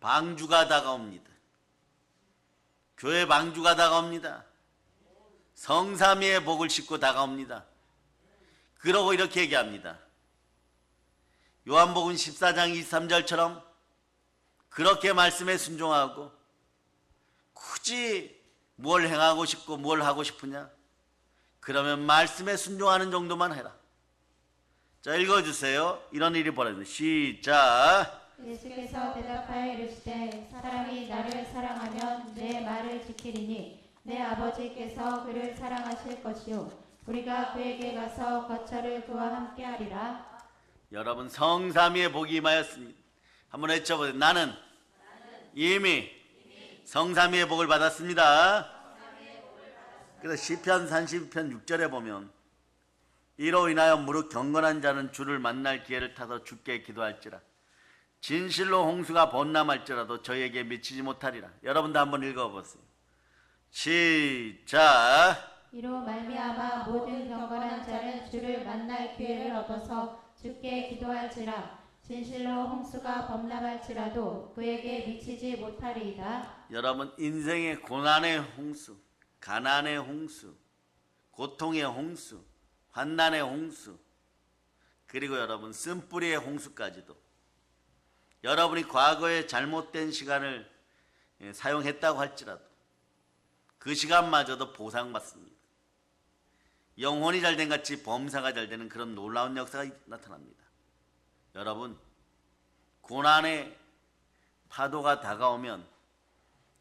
방주가 다가옵니다. 교회 방주가 다가옵니다. 성삼위의 복을 싣고 다가옵니다. 그러고 이렇게 얘기합니다. 요한복음 14장 23절처럼 그렇게 말씀에 순종하고 굳이 뭘 행하고 싶고 뭘 하고 싶으냐? 그러면 말씀에 순종하는 정도만 해라. 자, 읽어주세요. 이런 일이 벌어집니다. 시작. 예수께서 대답하여 이르시되 사람이 나를 사랑하면 내 말을 지키리니 내 아버지께서 그를 사랑하실 것이요 우리가 그에게 가서 거처를 그와 함께 하리라. 여러분, 성삼위의 복이 임하였습니다. 한번 외쳐보세요. 나는 이미 성삼위의 복을 받았습니다. 그래서 시편 32편 6절에 보면 이로 인하여 무릇 경건한 자는 주를 만날 기회를 타서 주께 기도할지라. 진실로 홍수가 범람할지라도 저에게 미치지 못하리라. 여러분도 한번 읽어보세요. 시작. 이로 말미암아 모든 경건한 자는 주를 만날 기회를 얻어서 주께 기도할지라. 진실로 홍수가 범람할지라도 그에게 미치지 못하리이다. 여러분, 인생의 고난의 홍수, 가난의 홍수, 고통의 홍수, 환난의 홍수, 그리고 여러분 쓴뿌리의 홍수까지도 여러분이 과거에 잘못된 시간을 사용했다고 할지라도 그 시간마저도 보상받습니다. 영혼이 잘된 같이 범사가 잘되는 그런 놀라운 역사가 나타납니다. 여러분, 고난의 파도가 다가오면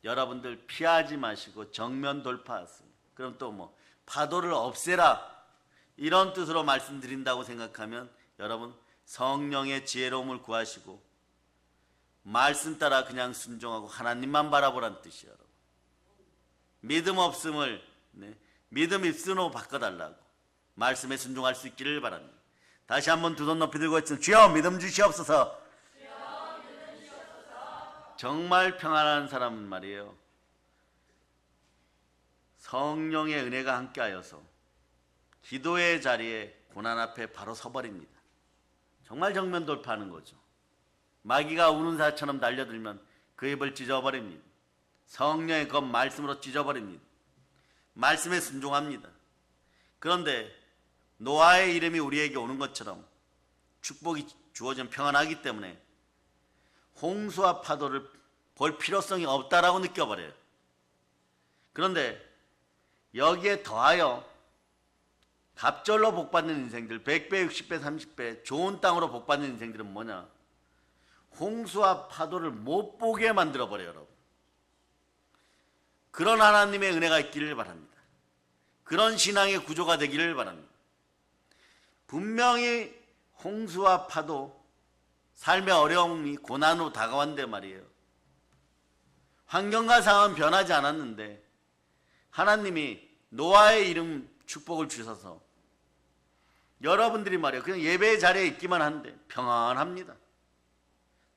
여러분들 피하지 마시고 정면 돌파하세요. 그럼 또 뭐 파도를 없애라 이런 뜻으로 말씀드린다고 생각하면 여러분 성령의 지혜로움을 구하시고 말씀 따라 그냥 순종하고 하나님만 바라보란 뜻이에요. 여러분, 믿음 없음을 믿음 있음으로 바꿔달라고 말씀에 순종할 수 있기를 바랍니다. 다시 한번 두 손 높이 들고 있으면 주여 믿음 주시옵소서. 정말 평안한 사람은 말이에요, 성령의 은혜가 함께하여서 기도의 자리에 고난 앞에 바로 서버립니다. 정말 정면 돌파하는 거죠. 마귀가 우는 사처럼 달려들면 그 입을 찢어버립니다. 성령의 그 말씀으로 찢어버립니다. 말씀에 순종합니다. 그런데 노아의 이름이 우리에게 오는 것처럼 축복이 주어진 평안하기 때문에 홍수와 파도를 볼 필요성이 없다라고 느껴버려요. 그런데 여기에 더하여 갑절로 복받는 인생들, 100배, 60배, 30배 좋은 땅으로 복받는 인생들은 뭐냐? 홍수와 파도를 못 보게 만들어버려요. 여러분, 그런 하나님의 은혜가 있기를 바랍니다. 그런 신앙의 구조가 되기를 바랍니다. 분명히 홍수와 파도, 삶의 어려움이 고난으로 다가왔는데 말이에요. 환경과 상황은 변하지 않았는데 하나님이 노아의 이름 축복을 주셔서 여러분들이 말이에요. 그냥 예배의 자리에 있기만 한데 평안합니다.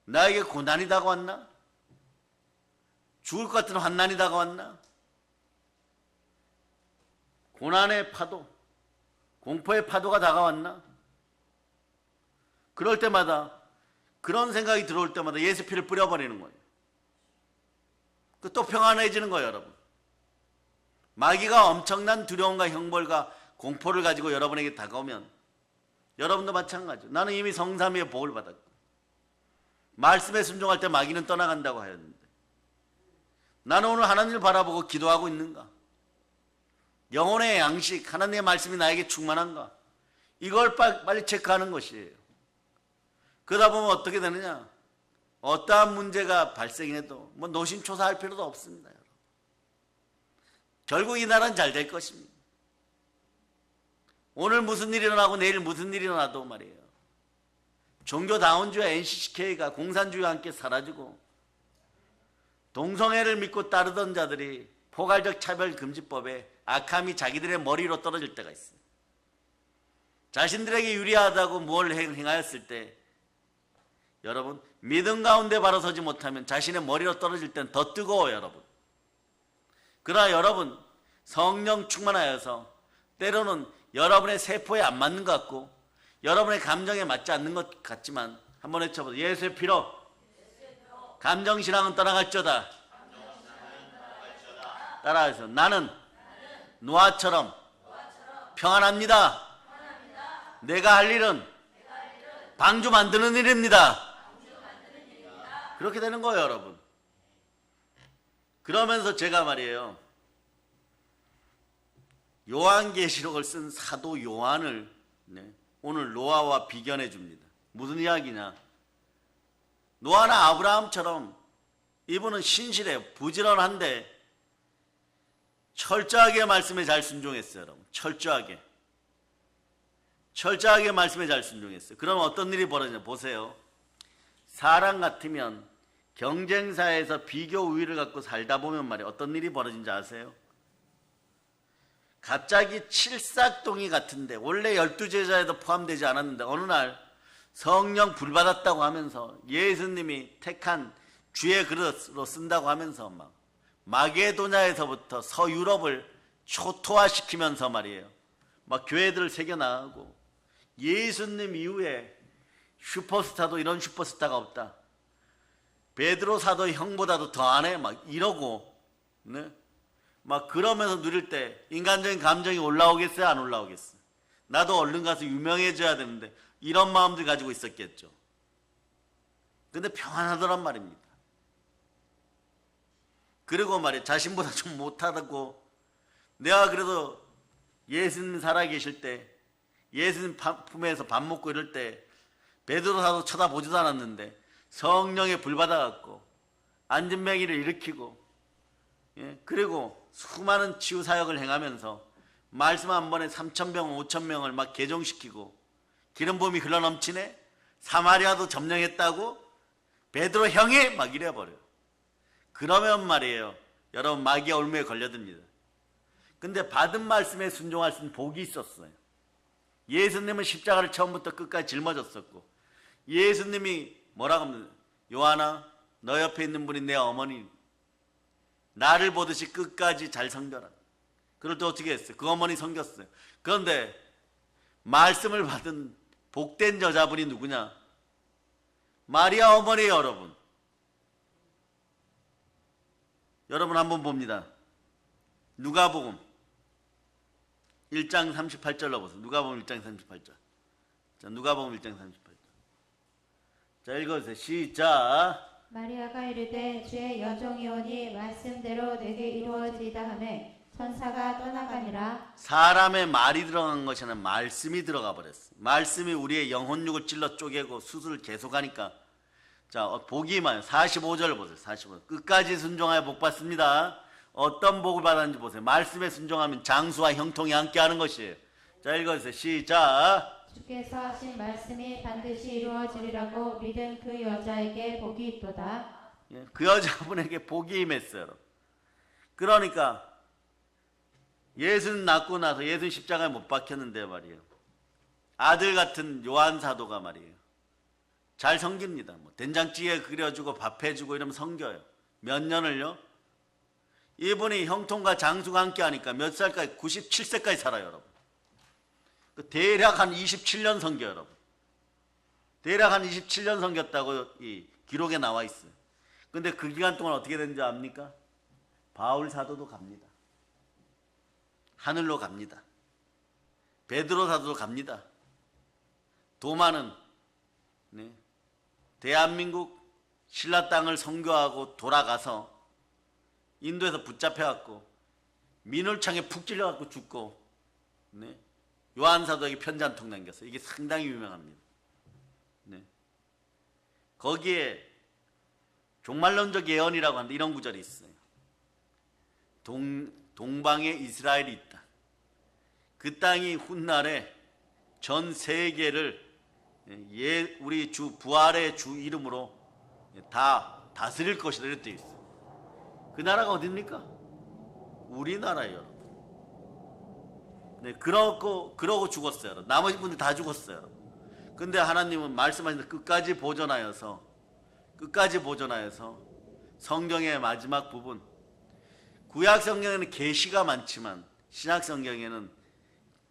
나에게 고난이 다가왔나? 죽을 것 같은 환난이 다가왔나? 고난의 파도, 공포의 파도가 다가왔나? 그럴 때마다, 그런 생각이 들어올 때마다 예수 피를 뿌려버리는 거예요. 또 평안해지는 거예요, 여러분. 마귀가 엄청난 두려움과 형벌과 공포를 가지고 여러분에게 다가오면 여러분도 마찬가지죠. 나는 이미 성삼위의 복을 받았고 말씀에 순종할 때 마귀는 떠나간다고 하였는데 나는 오늘 하나님을 바라보고 기도하고 있는가? 영혼의 양식, 하나님의 말씀이 나에게 충만한가? 이걸 빨리 체크하는 것이에요. 그러다 보면 어떻게 되느냐? 어떠한 문제가 발생해도 뭐 노심초사할 필요도 없습니다. 여러분. 결국 이 나라는 잘 될 것입니다. 오늘 무슨 일이 일어나고 내일 무슨 일이 일어나도 말이에요. 종교다운주의 NCCK가 공산주의와 함께 사라지고 동성애를 믿고 따르던 자들이 포괄적 차별금지법에 악함이 자기들의 머리로 떨어질 때가 있어요. 자신들에게 유리하다고 뭘 행하였을 때 여러분 믿음 가운데 바로 서지 못하면 자신의 머리로 떨어질 때는 더 뜨거워요. 여러분. 그러나 여러분 성령 충만하여서 때로는 여러분의 세포에 안 맞는 것 같고 여러분의 감정에 맞지 않는 것 같지만 한번 외쳐보세요. 예수의 피로 감정신앙은 떠나갈지어다. 따라해서 나는 노아처럼 평안합니다. 내가 할 일은 방주 만드는 일입니다. 그렇게 되는 거예요, 여러분. 그러면서 제가 말이에요. 요한계시록을 쓴 사도 요한을 오늘 노아와 비견해 줍니다. 무슨 이야기냐? 노아나 아브라함처럼 이분은 신실해요. 부지런한데 철저하게 말씀에 잘 순종했어요. 여러분. 철저하게 말씀에 잘 순종했어요. 그럼 어떤 일이 벌어지냐 보세요. 사람 같으면 경쟁사에서 비교 우위를 갖고 살다 보면 말이에요. 어떤 일이 벌어진지 아세요? 갑자기 칠삭동이 같은데 원래 12제자에도 포함되지 않았는데 어느 날 성령 불받았다고 하면서 예수님이 택한 주의 그릇으로 쓴다고 하면서 막 마게도냐에서부터 서유럽을 초토화시키면서 말이에요. 막 교회들을 새겨나가고 예수님 이후에 슈퍼스타도 이런 슈퍼스타가 없다. 베드로 사도 형보다도 더 안 해. 막 이러고 네? 막 그러면서 누릴 때 인간적인 감정이 올라오겠어요? 안 올라오겠어요? 나도 얼른 가서 유명해져야 되는데 이런 마음들 가지고 있었겠죠. 근데 평안하더란 말입니다. 그리고 말이에요. 자신보다 좀 못하다고 내가 그래도 예수님 살아계실 때 예수님 품에서 밥 먹고 이럴 때 베드로 사도 쳐다보지도 않았는데 성령에 불받아갖고 안진뱅이를 일으키고 그리고 수많은 치유 사역을 행하면서 말씀 한 번에 3,000명, 5,000명을 막 개종시키고 기름 부음이 흘러넘치네. 사마리아도 점령했다고 베드로 형이 막 이래버려요. 그러면 말이에요. 여러분 마귀의 올무에 걸려듭니다. 근데 받은 말씀에 순종할 수 있는 복이 있었어요. 예수님은 십자가를 처음부터 끝까지 짊어졌었고 예수님이 뭐라고 합니까? 요한아 너 옆에 있는 분이 내 어머니 나를 보듯이 끝까지 잘 섬겨라. 그럴 때 어떻게 했어요? 그 어머니 섬겼어요. 그런데 말씀을 받은 복된 저자분이 누구냐? 마리아 어머니예요. 여러분 한번 봅니다. 누가복음 1장 38절로 보세요. 누가복음 1장 38절. 자, 누가복음 1장 38절. 자, 읽어주세요. 시작. 마리아가 이르되 주의 여종이오니 말씀대로 내게 이루어지이다 하매 천사가 떠나가니라. 사람의 말이 들어간 것이 아니라 말씀이 들어가 버렸어요. 말씀이 우리의 영혼육을 찔러 쪼개고 수술을 계속하니까 자 복이 많아요. 45절 보세요. 45절 끝까지 순종하여 복 받습니다. 어떤 복을 받았는지 보세요. 말씀에 순종하면 장수와 형통이 함께하는 것이에요. 자, 읽어주세요. 시작. 주께서 하신 말씀이 반드시 이루어지리라고 믿은 그 여자에게 복이 있도다. 예, 그 여자분에게 복이 임했어요. 그러니까 예수는 낳고 나서 예수는 십자가에 못 박혔는데 말이에요. 아들 같은 요한 사도가 말이에요. 잘 섬깁니다. 뭐 된장찌개 그려주고 밥 해주고 이러면 섬겨요. 몇 년을요? 이분이 형통과 장수가 함께 하니까 몇 살까지? 97세까지 살아요, 여러분. 대략 한 27년 섬겨요, 여러분. 대략 한 27년 섬겼다고 이 기록에 나와 있어요. 근데 그 기간 동안 어떻게 된지 압니까? 바울 사도도 갑니다. 하늘로 갑니다. 베드로 사도도 갑니다. 도마는 대한민국 신라 땅을 선교하고 돌아가서 인도에서 붙잡혀갖고 민울창에 푹 찔려갖고 죽고 요한 사도에게 편지 한 통 남겼어요. 이게 상당히 유명합니다. 거기에 종말론적 예언이라고 하는데 이런 구절이 있어요. 동방에 이스라엘이 있다. 그 땅이 훗날에 전 세계를 우리 주 부활의 주 이름으로 다 다스릴 것이다 이렇게 있어요. 그 나라가 어딥니까? 우리나라예요. 그러고 죽었어요. 나머지 분들 다 죽었어요. 근데 하나님은 말씀하신 대로 끝까지 보존하여서 성경의 마지막 부분, 구약 성경에는 계시가 많지만 신약 성경에는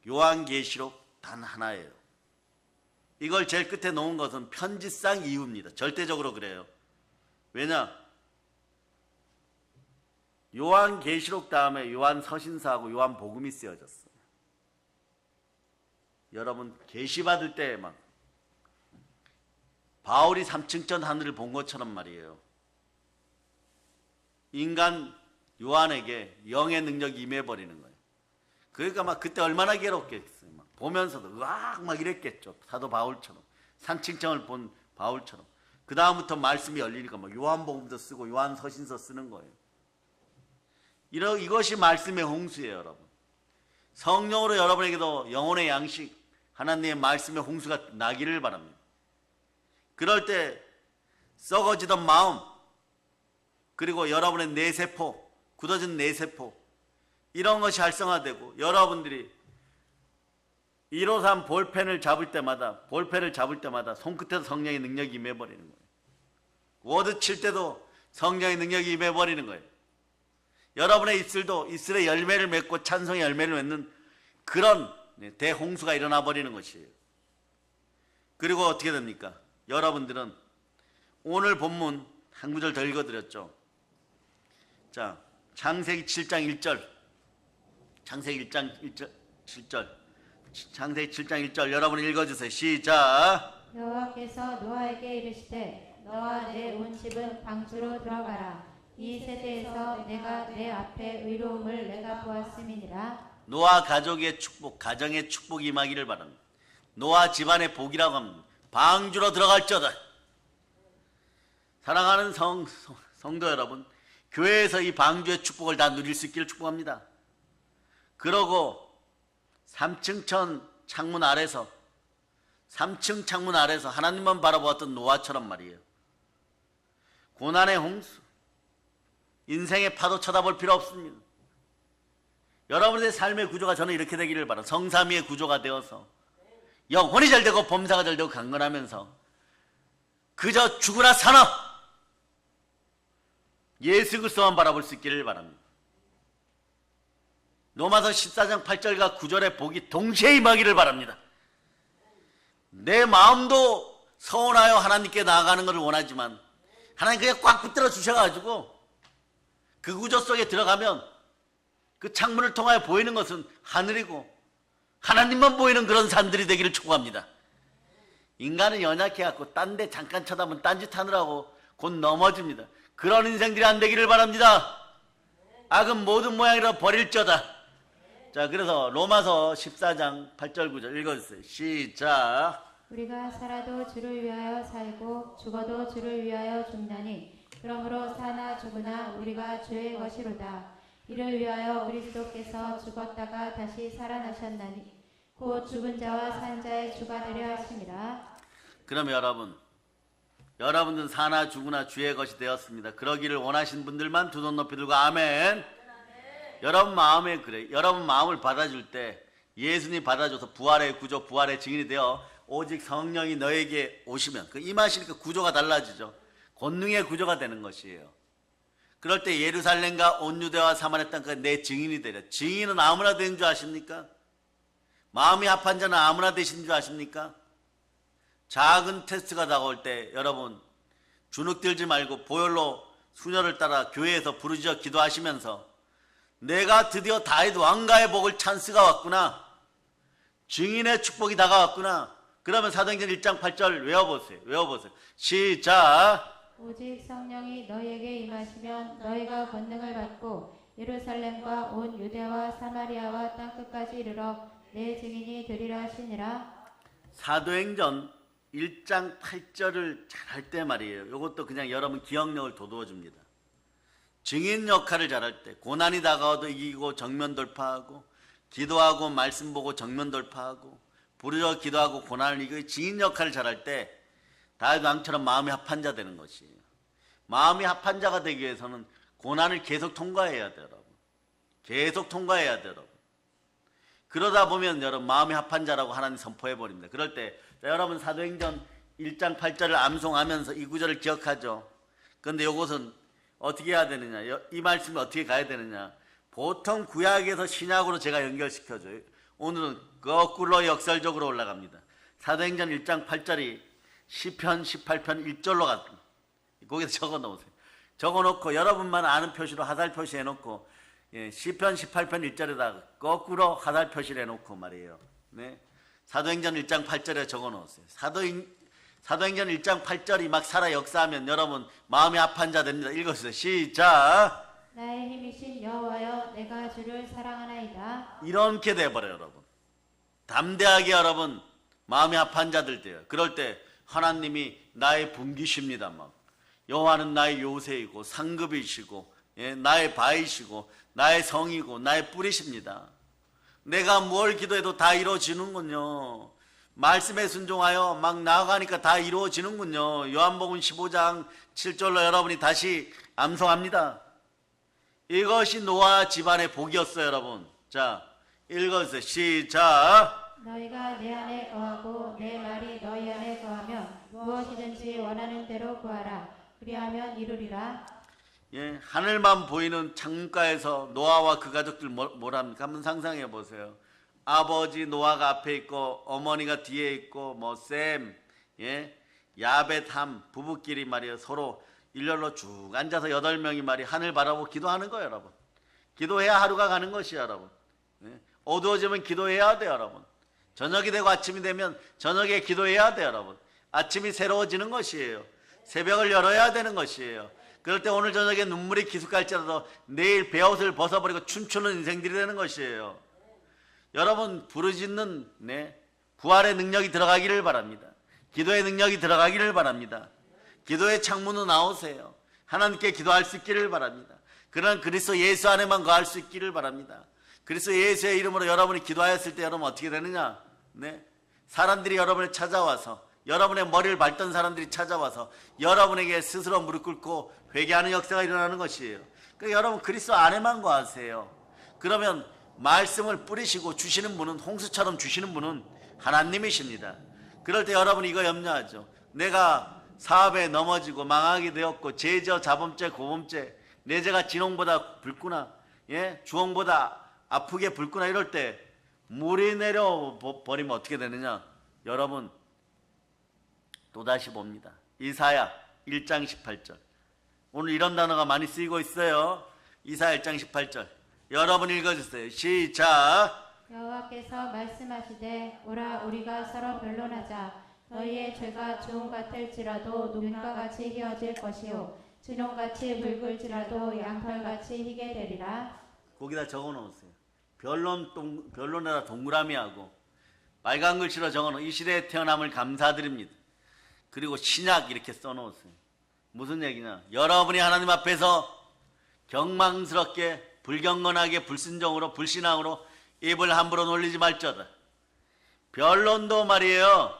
요한계시록 단 하나예요. 이걸 제일 끝에 놓은 것은 편지상 이유입니다. 절대적으로 그래요. 왜냐? 요한계시록 다음에 요한서신서하고 요한복음이 쓰여졌어요. 여러분 계시 받을 때 막 바울이 3층전 하늘을 본 것처럼 말이에요. 인간 요한에게 영의 능력이 임해버리는 거예요. 그러니까 막 그때 얼마나 괴롭겠어요. 막 보면서도 으악 막 이랬겠죠. 사도 바울처럼. 산칭정을 본 바울처럼. 그 다음부터 말씀이 열리니까 막 요한복음도 쓰고 요한서신서 쓰는 거예요. 이것이 말씀의 홍수예요, 여러분. 성령으로 여러분에게도 영혼의 양식, 하나님의 말씀의 홍수가 나기를 바랍니다. 그럴 때 썩어지던 마음, 그리고 여러분의 뇌세포, 굳어진 뇌세포, 이런 것이 활성화되고 여러분들이 153 볼펜을 잡을 때마다 손끝에도 성령의 능력이 임해버리는 거예요. 워드 칠 때도 성령의 능력이 임해버리는 거예요. 여러분의 입술도 입술의 열매를 맺고 찬송의 열매를 맺는 그런 대홍수가 일어나 버리는 것이에요. 그리고 어떻게 됩니까? 여러분들은 오늘 본문 한 구절 더 읽어드렸죠. 자, 창세기 7장 1절. 창세기 7장 1절 여러분 읽어주세요. 시작. 여호와께서 노아에게 이르시되 너와 내 온 집은 방주로 들어가라. 이 세대에서 내가 내 앞에 의로움을 내가 보았음이니라. 노아 가족의 축복, 가정의 축복이 임하기를 바랍니다. 노아 집안의 복이라고 합니다. 방주로 들어갈지어다. 사랑하는 성도 여러분, 교회에서 이 방주의 축복을 다 누릴 수 있기를 축복합니다. 그러고 3층 창문 아래서 하나님만 바라보았던 노아처럼 말이에요. 고난의 홍수, 인생의 파도 쳐다볼 필요 없습니다. 여러분의 삶의 구조가 저는 이렇게 되기를 바랍니다. 성삼위의 구조가 되어서 영혼이 잘 되고 범사가 잘 되고 강건하면서 그저 죽으나 사나 예수 그리스도만 바라볼 수 있기를 바랍니다. 로마서 14장 8절과 9절의 복이 동시에 임하기를 바랍니다. 내 마음도 서운하여 하나님께 나아가는 것을 원하지만 하나님 그냥 꽉 붙들어 주셔가지고 그 구조 속에 들어가면 그 창문을 통하여 보이는 것은 하늘이고 하나님만 보이는 그런 산들이 되기를 축복합니다. 인간은 연약해갖고 딴 데 잠깐 쳐다보면 딴짓하느라고 곧 넘어집니다. 그런 인생들이 안 되기를 바랍니다. 악은 모든 모양이라 버릴지어다. 자, 그래서 로마서 14장 8절 9절 읽어주세요. 시작. 우리가 살아도 주를 위하여 살고 죽어도 주를 위하여 죽나니 그러므로 사나 죽으나 우리가 주의 것이로다. 이를 위하여 그리스도께서 죽었다가 다시 살아나셨나니 곧 죽은 자와 산 자의 주가 되려 하심이라. 그럼 여러분들은 사나 죽으나 주의 것이 되었습니다. 그러기를 원하신 분들만 두 손 높이 들고 아멘. 여러분 마음에 그래. 여러분 마음을 받아줄 때 예수님이 받아줘서 부활의 구조, 부활의 증인이 되어 오직 성령이 너에게 오시면 그 임하시니까 구조가 달라지죠. 권능의 구조가 되는 것이에요. 그럴 때 예루살렘과 온 유대와 사마리아 땅까지 내 증인이 되려. 증인은 아무나 되는 줄 아십니까? 마음이 합한 자는 아무나 되시는 줄 아십니까? 작은 테스트가 다가올 때 여러분 주눅 들지 말고 보혈로 수녀를 따라 교회에서 부르짖어 기도하시면서 내가 드디어 다윗 왕가의 복을 찬스가 왔구나. 증인의 축복이 다가왔구나. 그러면 사도행전 1장 8절 외워보세요. 시작. 오직 성령이 너희에게 임하시면 너희가 권능을 받고 예루살렘과 온 유대와 사마리아와 땅끝까지 이르러 내 증인이 되리라 하시니라. 사도행전 1장 8절을 잘할 때 말이에요. 이것도 그냥 여러분 기억력을 돋워줍니다. 증인 역할을 잘할 때 고난이 다가와도 이기고 정면 돌파하고 기도하고 말씀 보고 정면 돌파하고 부르짖어 기도하고 고난을 이기고 증인 역할을 잘할 때 다윗 왕처럼 마음이 합한 자 되는 것이에요. 마음이 합한 자가 되기 위해서는 고난을 계속 통과해야 돼요. 여러분. 계속 통과해야 돼요. 여러분. 그러다 보면 여러분 마음이 합한 자라고 하나님 선포해버립니다. 그럴 때 여러분 사도행전 1장 8절을 암송하면서 이 구절을 기억하죠. 그런데 이것은 어떻게 해야 되느냐, 이 말씀이 어떻게 가야 되느냐, 보통 구약에서 신약으로 제가 연결시켜줘요. 오늘은 거꾸로 역설적으로 올라갑니다. 사도행전 1장 8절이 시편 18편 1절로 갔습니다. 거기서 적어 놓으세요. 적어 놓고 여러분만 아는 표시로 하살 표시해 놓고 시편 18편 1절에다가 거꾸로 하살 표시를 해 놓고 말이에요. 네. 사도행전 1장 8절에 적어 놓으세요. 사도행전 1장 8절이 막 살아 역사하면 여러분 마음이 합한 자 됩니다. 읽어주세요. 시작. 나의 힘이신 여호와여 내가 주를 사랑하나이다. 이렇게 돼버려요. 여러분 담대하게 여러분 마음이 합한 자들 돼요. 그럴 때 하나님이 나의 분기십니다. 막 여호와는 나의 요새이고 상급이시고 나의 바이시고 나의 성이고 나의 뿌리십니다. 내가 뭘 기도해도 다 이루어지는군요. 말씀에 순종하여 막 나아가니까 다 이루어지는군요. 요한복음 15장 7절로 여러분이 다시 암송합니다. 이것이 노아 집안의 복이었어요. 여러분 자 읽어주세요. 시작. 너희가 내 안에 거하고 내 말이 너희 안에 거하면 무엇이든지 원하는 대로 구하라. 그리하면 이루리라. 예, 하늘만 보이는 창가에서 노아와 그 가족들 뭐랍니까? 한번 상상해 보세요. 아버지 노아가 앞에 있고 어머니가 뒤에 있고 뭐 셈, 야벳, 함 부부끼리 말이에요. 서로 일렬로 쭉 앉아서 8명이 말이에요. 하늘 바라보고 기도하는 거예요. 여러분 기도해야 하루가 가는 것이에요. 여러분 어두워지면 기도해야 돼요. 여러분 저녁이 되고 아침이 되면 저녁에 기도해야 돼요. 여러분 아침이 새로워지는 것이에요. 새벽을 열어야 되는 것이에요. 그럴 때 오늘 저녁에 눈물이 기숙할지라도 내일 베옷을 벗어버리고 춤추는 인생들이 되는 것이에요. 여러분 부르짖는 부활의 능력이 들어가기를 바랍니다. 기도의 능력이 들어가기를 바랍니다. 기도의 창문으로 나오세요. 하나님께 기도할 수 있기를 바랍니다. 그런 그리스도 예수 안에만 거할 수 있기를 바랍니다. 그리스도 예수의 이름으로 여러분이 기도하였을 때 여러분 어떻게 되느냐? 사람들이 여러분을 찾아와서 여러분의 머리를 밟던 사람들이 찾아와서 여러분에게 스스로 무릎 꿇고 회개하는 역사가 일어나는 것이에요. 그러니까 여러분 그리스도 안에만 거하세요. 그러면 말씀을 뿌리시고 주시는 분은 홍수처럼 주시는 분은 하나님이십니다. 그럴 때 여러분 이거 염려하죠. 내가 사업에 넘어지고 망하게 되었고 죄저 자범죄 고범죄 내 죄가 진홍보다 붉구나 주홍보다 아프게 붉구나 이럴 때 물이 내려 버리면 어떻게 되느냐? 여러분 또다시 봅니다. 이사야 1장 18절 오늘 이런 단어가 많이 쓰이고 있어요. 이사야 1장 18절 여러분 읽어주세요. 시작. 여호와께서 말씀하시되 오라 우리가 서로 변론하자. 너희의 죄가 주홍 같을지라도 눈과 같이 희어질 것이요 진홍같이 붉을지라도 양털같이 희게 되리라. 거기다 적어놓으세요. 변론에다 동그라미하고 빨간 글씨로 적어놓은 이 시대에 태어남을 감사드립니다. 그리고 신약 이렇게 써놓으세요. 무슨 얘기냐? 여러분이 하나님 앞에서 경망스럽게 불경건하게 불순종으로 불신앙으로 입을 함부로 놀리지 말자다. 변론도 말이에요.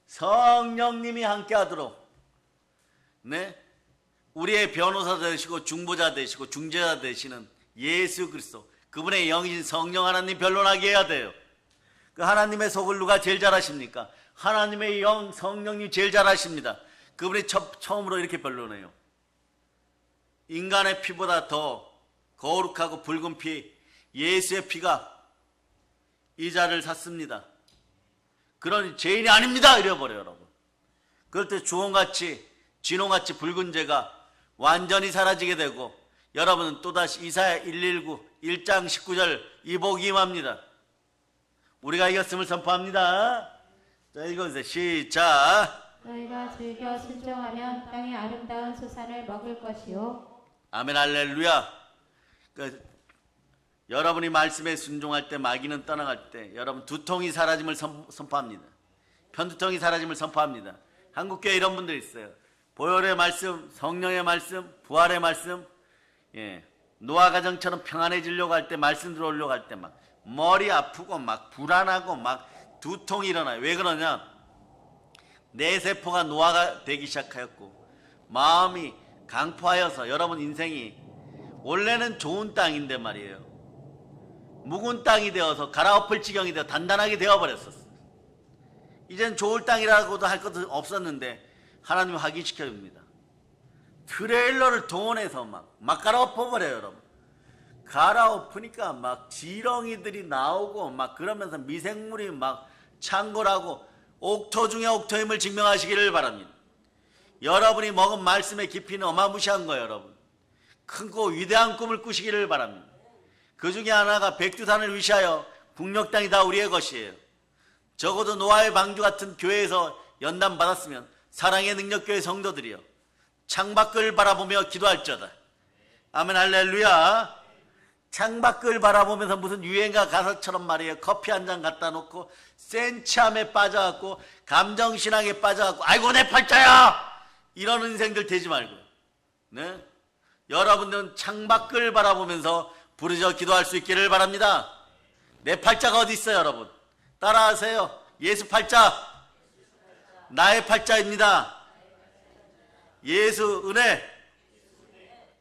성령님이 함께하도록 우리의 변호사 되시고 중보자 되시고 중재자 되시는 예수 그리스도, 그분의 영이신 성령 하나님 변론하게 해야 돼요. 그 하나님의 속을 누가 제일 잘 아십니까? 하나님의 영 성령님 제일 잘 아십니다. 그분이 처음으로 이렇게 변론해요. 인간의 피보다 더 거룩하고 붉은 피, 예수의 피가 이 자를 샀습니다. 그러니 죄인이 아닙니다 이래버려요 여러분. 그럴 때 주홍같이 진홍같이 붉은 죄가 완전히 사라지게 되고, 여러분은 또다시 이사야 119 1장 19절 이 복이 임합니다. 우리가 이겼음을 선포합니다. 자, 읽어주세요. 시작. 너희가 즐겨 순종하면 땅의 아름다운 수산을 먹을 것이요. 아멘 할렐루야. 여러분이 말씀에 순종할 때, 마귀는 떠나갈 때 여러분 두통이 사라짐을 선포합니다. 편두통이 사라짐을 선포합니다. 한국교회 이런 분들 있어요. 보혈의 말씀, 성령의 말씀, 부활의 말씀, 노아 가정처럼 평안해지려고 할 때, 말씀 들어오려고 할 때 막 머리 아프고 막 불안하고 막 두통이 일어나요. 왜 그러냐? 내 세포가 노화가 되기 시작하였고 마음이 강포하여서 여러분 인생이 원래는 좋은 땅인데 말이에요, 묵은 땅이 되어서 갈아엎을 지경이 되어 단단하게 되어버렸었어요. 이젠 좋을 땅이라고도 할 것도 없었는데 하나님 확인시켜줍니다. 트레일러를 동원해서 막 갈아엎어버려요 여러분. 갈아엎으니까 막 지렁이들이 나오고 막 그러면서 미생물이 막 창궐하고 옥토 중에 옥토임을 증명하시기를 바랍니다. 여러분이 먹은 말씀의 깊이는 어마무시한 거예요 여러분. 크고 위대한 꿈을 꾸시기를 바랍니다. 그 중에 하나가 백두산을 위시하여 북녘 땅이 다 우리의 것이에요. 적어도 노아의 방주 같은 교회에서 연단 받았으면 사랑의 능력교회 성도들이요, 창밖을 바라보며 기도할저다. 아멘 할렐루야. 창밖을 바라보면서 무슨 유행가 가사처럼 말이에요, 커피 한 잔 갖다 놓고 센치함에 빠져갖고 감정신앙에 빠져갖고 아이고 내 팔자야 이런 인생들 되지 말고, 여러분들은 창밖을 바라보면서 부르짖어 기도할 수 있기를 바랍니다. 내 팔자가 어디 있어요 여러분? 따라하세요. 예수 팔자, 나의 팔자입니다. 예수 은혜,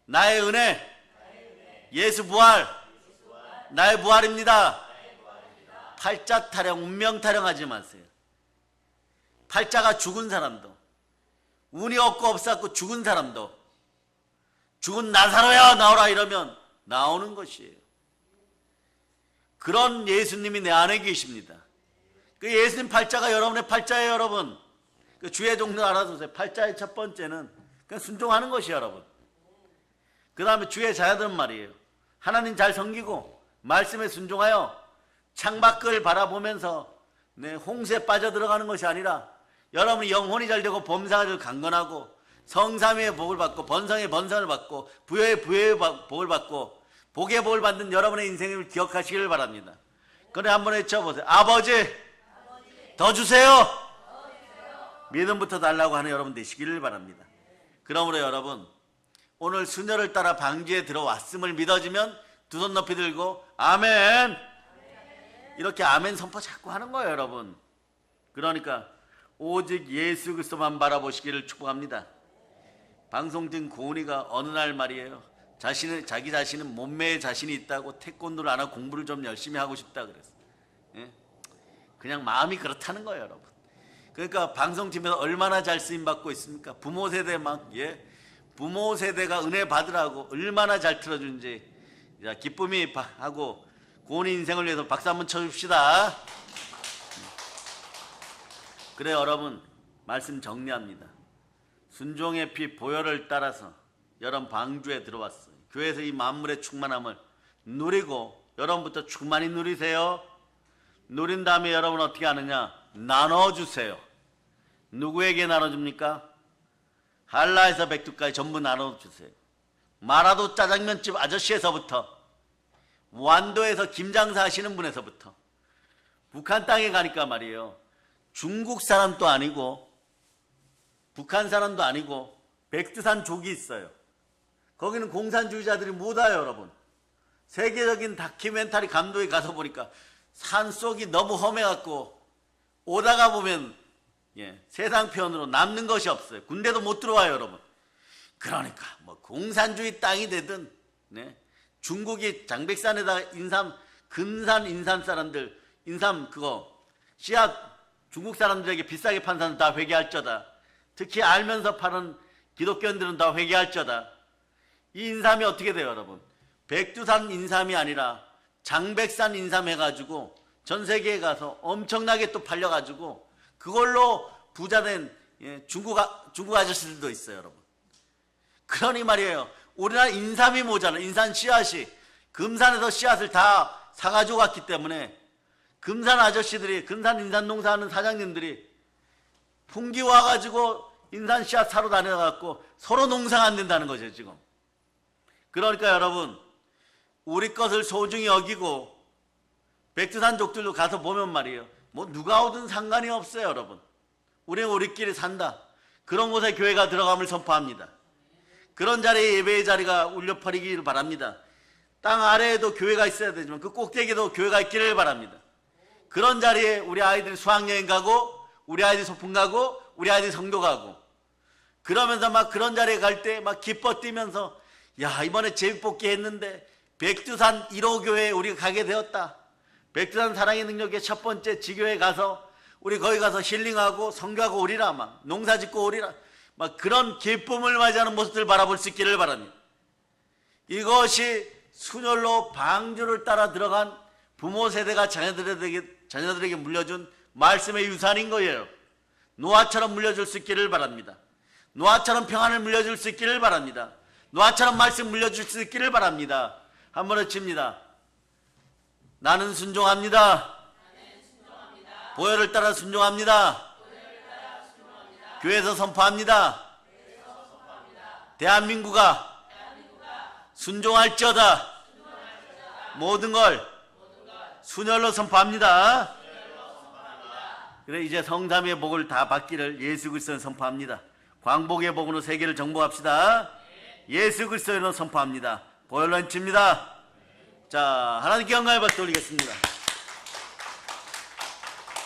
나의 은혜, 예수 부활, 나의 부활입니다. 팔자 타령, 운명 타령하지 마세요. 팔자가 죽은 사람도, 운이 없고 없었고 죽은 사람도 죽은 나사로야 나오라 이러면 나오는 것이에요. 그런 예수님이 내 안에 계십니다. 그 예수님 팔자가 여러분의 팔자예요 여러분. 그 주의 종류 알아두세요. 팔자의 첫 번째는 그냥 순종하는 것이에요 여러분. 그 다음에 주의 자녀들은 말이에요, 하나님 잘 섬기고 말씀에 순종하여 창밖을 바라보면서 홍수에 빠져들어가는 것이 아니라 여러분이 영혼이 잘 되고 범사가 잘 강건하고 성삼위의 복을 받고 번성의 번성을 받고 부여의 부여의 복을 받고 복의 복을 받는 여러분의 인생을 기억하시기를 바랍니다. 그래 한번 외쳐보세요. 아버지 더 주세요. 믿음부터 달라고 하는 여러분 되시기를 바랍니다. 그러므로 여러분, 오늘 수녀를 따라 방주에 들어왔음을 믿어지면 두 손 높이 들고 아멘, 이렇게 아멘 선포 자꾸 하는 거예요 여러분. 그러니까 오직 예수 그리스도만 바라보시기를 축복합니다. 방송팀 고은이가 어느 날 말이에요, 자기 자신은 몸매에 자신이 있다고 태권도를 안 하고 공부를 좀 열심히 하고 싶다 그랬어요. 그냥 마음이 그렇다는 거예요 여러분. 그러니까 방송팀에서 얼마나 잘 쓰임받고 있습니까? 부모 세대 부모 세대가 은혜 받으라고 얼마나 잘 틀어주는지 기쁨이 하고 고은이 인생을 위해서 박수 한번 쳐줍시다. 그래 여러분, 말씀 정리합니다. 순종의 피 보혈을 따라서 여러분 방주에 들어왔어요. 교회에서 이 만물의 충만함을 누리고 여러분부터 충만히 누리세요. 누린 다음에 여러분 어떻게 하느냐? 나눠주세요. 누구에게 나눠줍니까? 한라에서 백두까지 전부 나눠주세요. 마라도 짜장면집 아저씨에서부터, 완도에서 김장사 하시는 분에서부터, 북한 땅에 가니까 말이에요, 중국 사람도 아니고 북한 사람도 아니고 백두산 족이 있어요. 거기는 공산주의자들이 못 와요 여러분. 세계적인 다큐멘터리 감독에 가서 보니까 산속이 너무 험해갖고 오다가 보면 세상 편으로 남는 것이 없어요. 군대도 못 들어와요, 여러분. 그러니까 뭐 공산주의 땅이 되든 중국이 장백산에다가 근산 인삼 사람들 인삼 그거 씨앗 중국 사람들에게 비싸게 판 사람 다 회개할저다. 특히 알면서 파는 기독교인들은 다 회개할저다. 이 인삼이 어떻게 돼요, 여러분? 백두산 인삼이 아니라 장백산 인삼 해가지고 전 세계에 가서 엄청나게 또 팔려가지고 그걸로 부자된 중국 아저씨들도 있어요, 여러분. 그러니 말이에요. 우리나라 인삼이 모자라. 인삼 씨앗이 금산에서 씨앗을 다 사가지고 왔기 때문에 금산 아저씨들이 금산 인삼 농사하는 사장님들이 풍기 와가지고 인삼 씨앗 사러 다녀갖고 서로 농사가 안 된다는 거죠, 지금. 그러니까 여러분, 우리 것을 소중히 여기고 백두산족들도 가서 보면 말이에요. 뭐 누가 오든 상관이 없어요, 여러분. 우리는 우리끼리 산다. 그런 곳에 교회가 들어감을 선포합니다. 그런 자리에 예배의 자리가 울려 퍼지기를 바랍니다. 땅 아래에도 교회가 있어야 되지만 그 꼭대기에도 교회가 있기를 바랍니다. 그런 자리에 우리 아이들이 수학여행 가고 우리 아이들이 소풍 가고 우리 아이들이 성교 가고 그러면서 막 그런 자리에 갈 때 막 기뻐 뛰면서 야, 이번에 제비뽑기 했는데 백두산 1호 교회에 우리가 가게 되었다. 백두산 사랑의 능력의 첫 번째 지교에 가서 우리 거기 가서 힐링하고 성교하고 오리라, 막 농사 짓고 오리라, 막 그런 기쁨을 맞이하는 모습들 바라볼 수 있기를 바랍니다. 이것이 순혈로 방주를 따라 들어간 부모 세대가 자녀들에게 물려준 말씀의 유산인 거예요. 노아처럼 물려줄 수 있기를 바랍니다. 노아처럼 평안을 물려줄 수 있기를 바랍니다. 노아처럼 말씀 물려줄 수 있기를 바랍니다. 한번 외칩니다. 나는 순종합니다. 보혈을 따라 순종합니다. 교회에서 선포합니다. 대한민국아 순종할지어다. 모든 걸 순혈로 선포합니다. 그래, 이제 성삼위의 복을 다 받기를 예수 그리스도는 선포합니다. 광복의 복으로 세계를 정복합시다. 예수 그리스도로 선포합니다. 보혈로 외칩니다. 자, 하나님께 영광의 박수 올리겠습니다.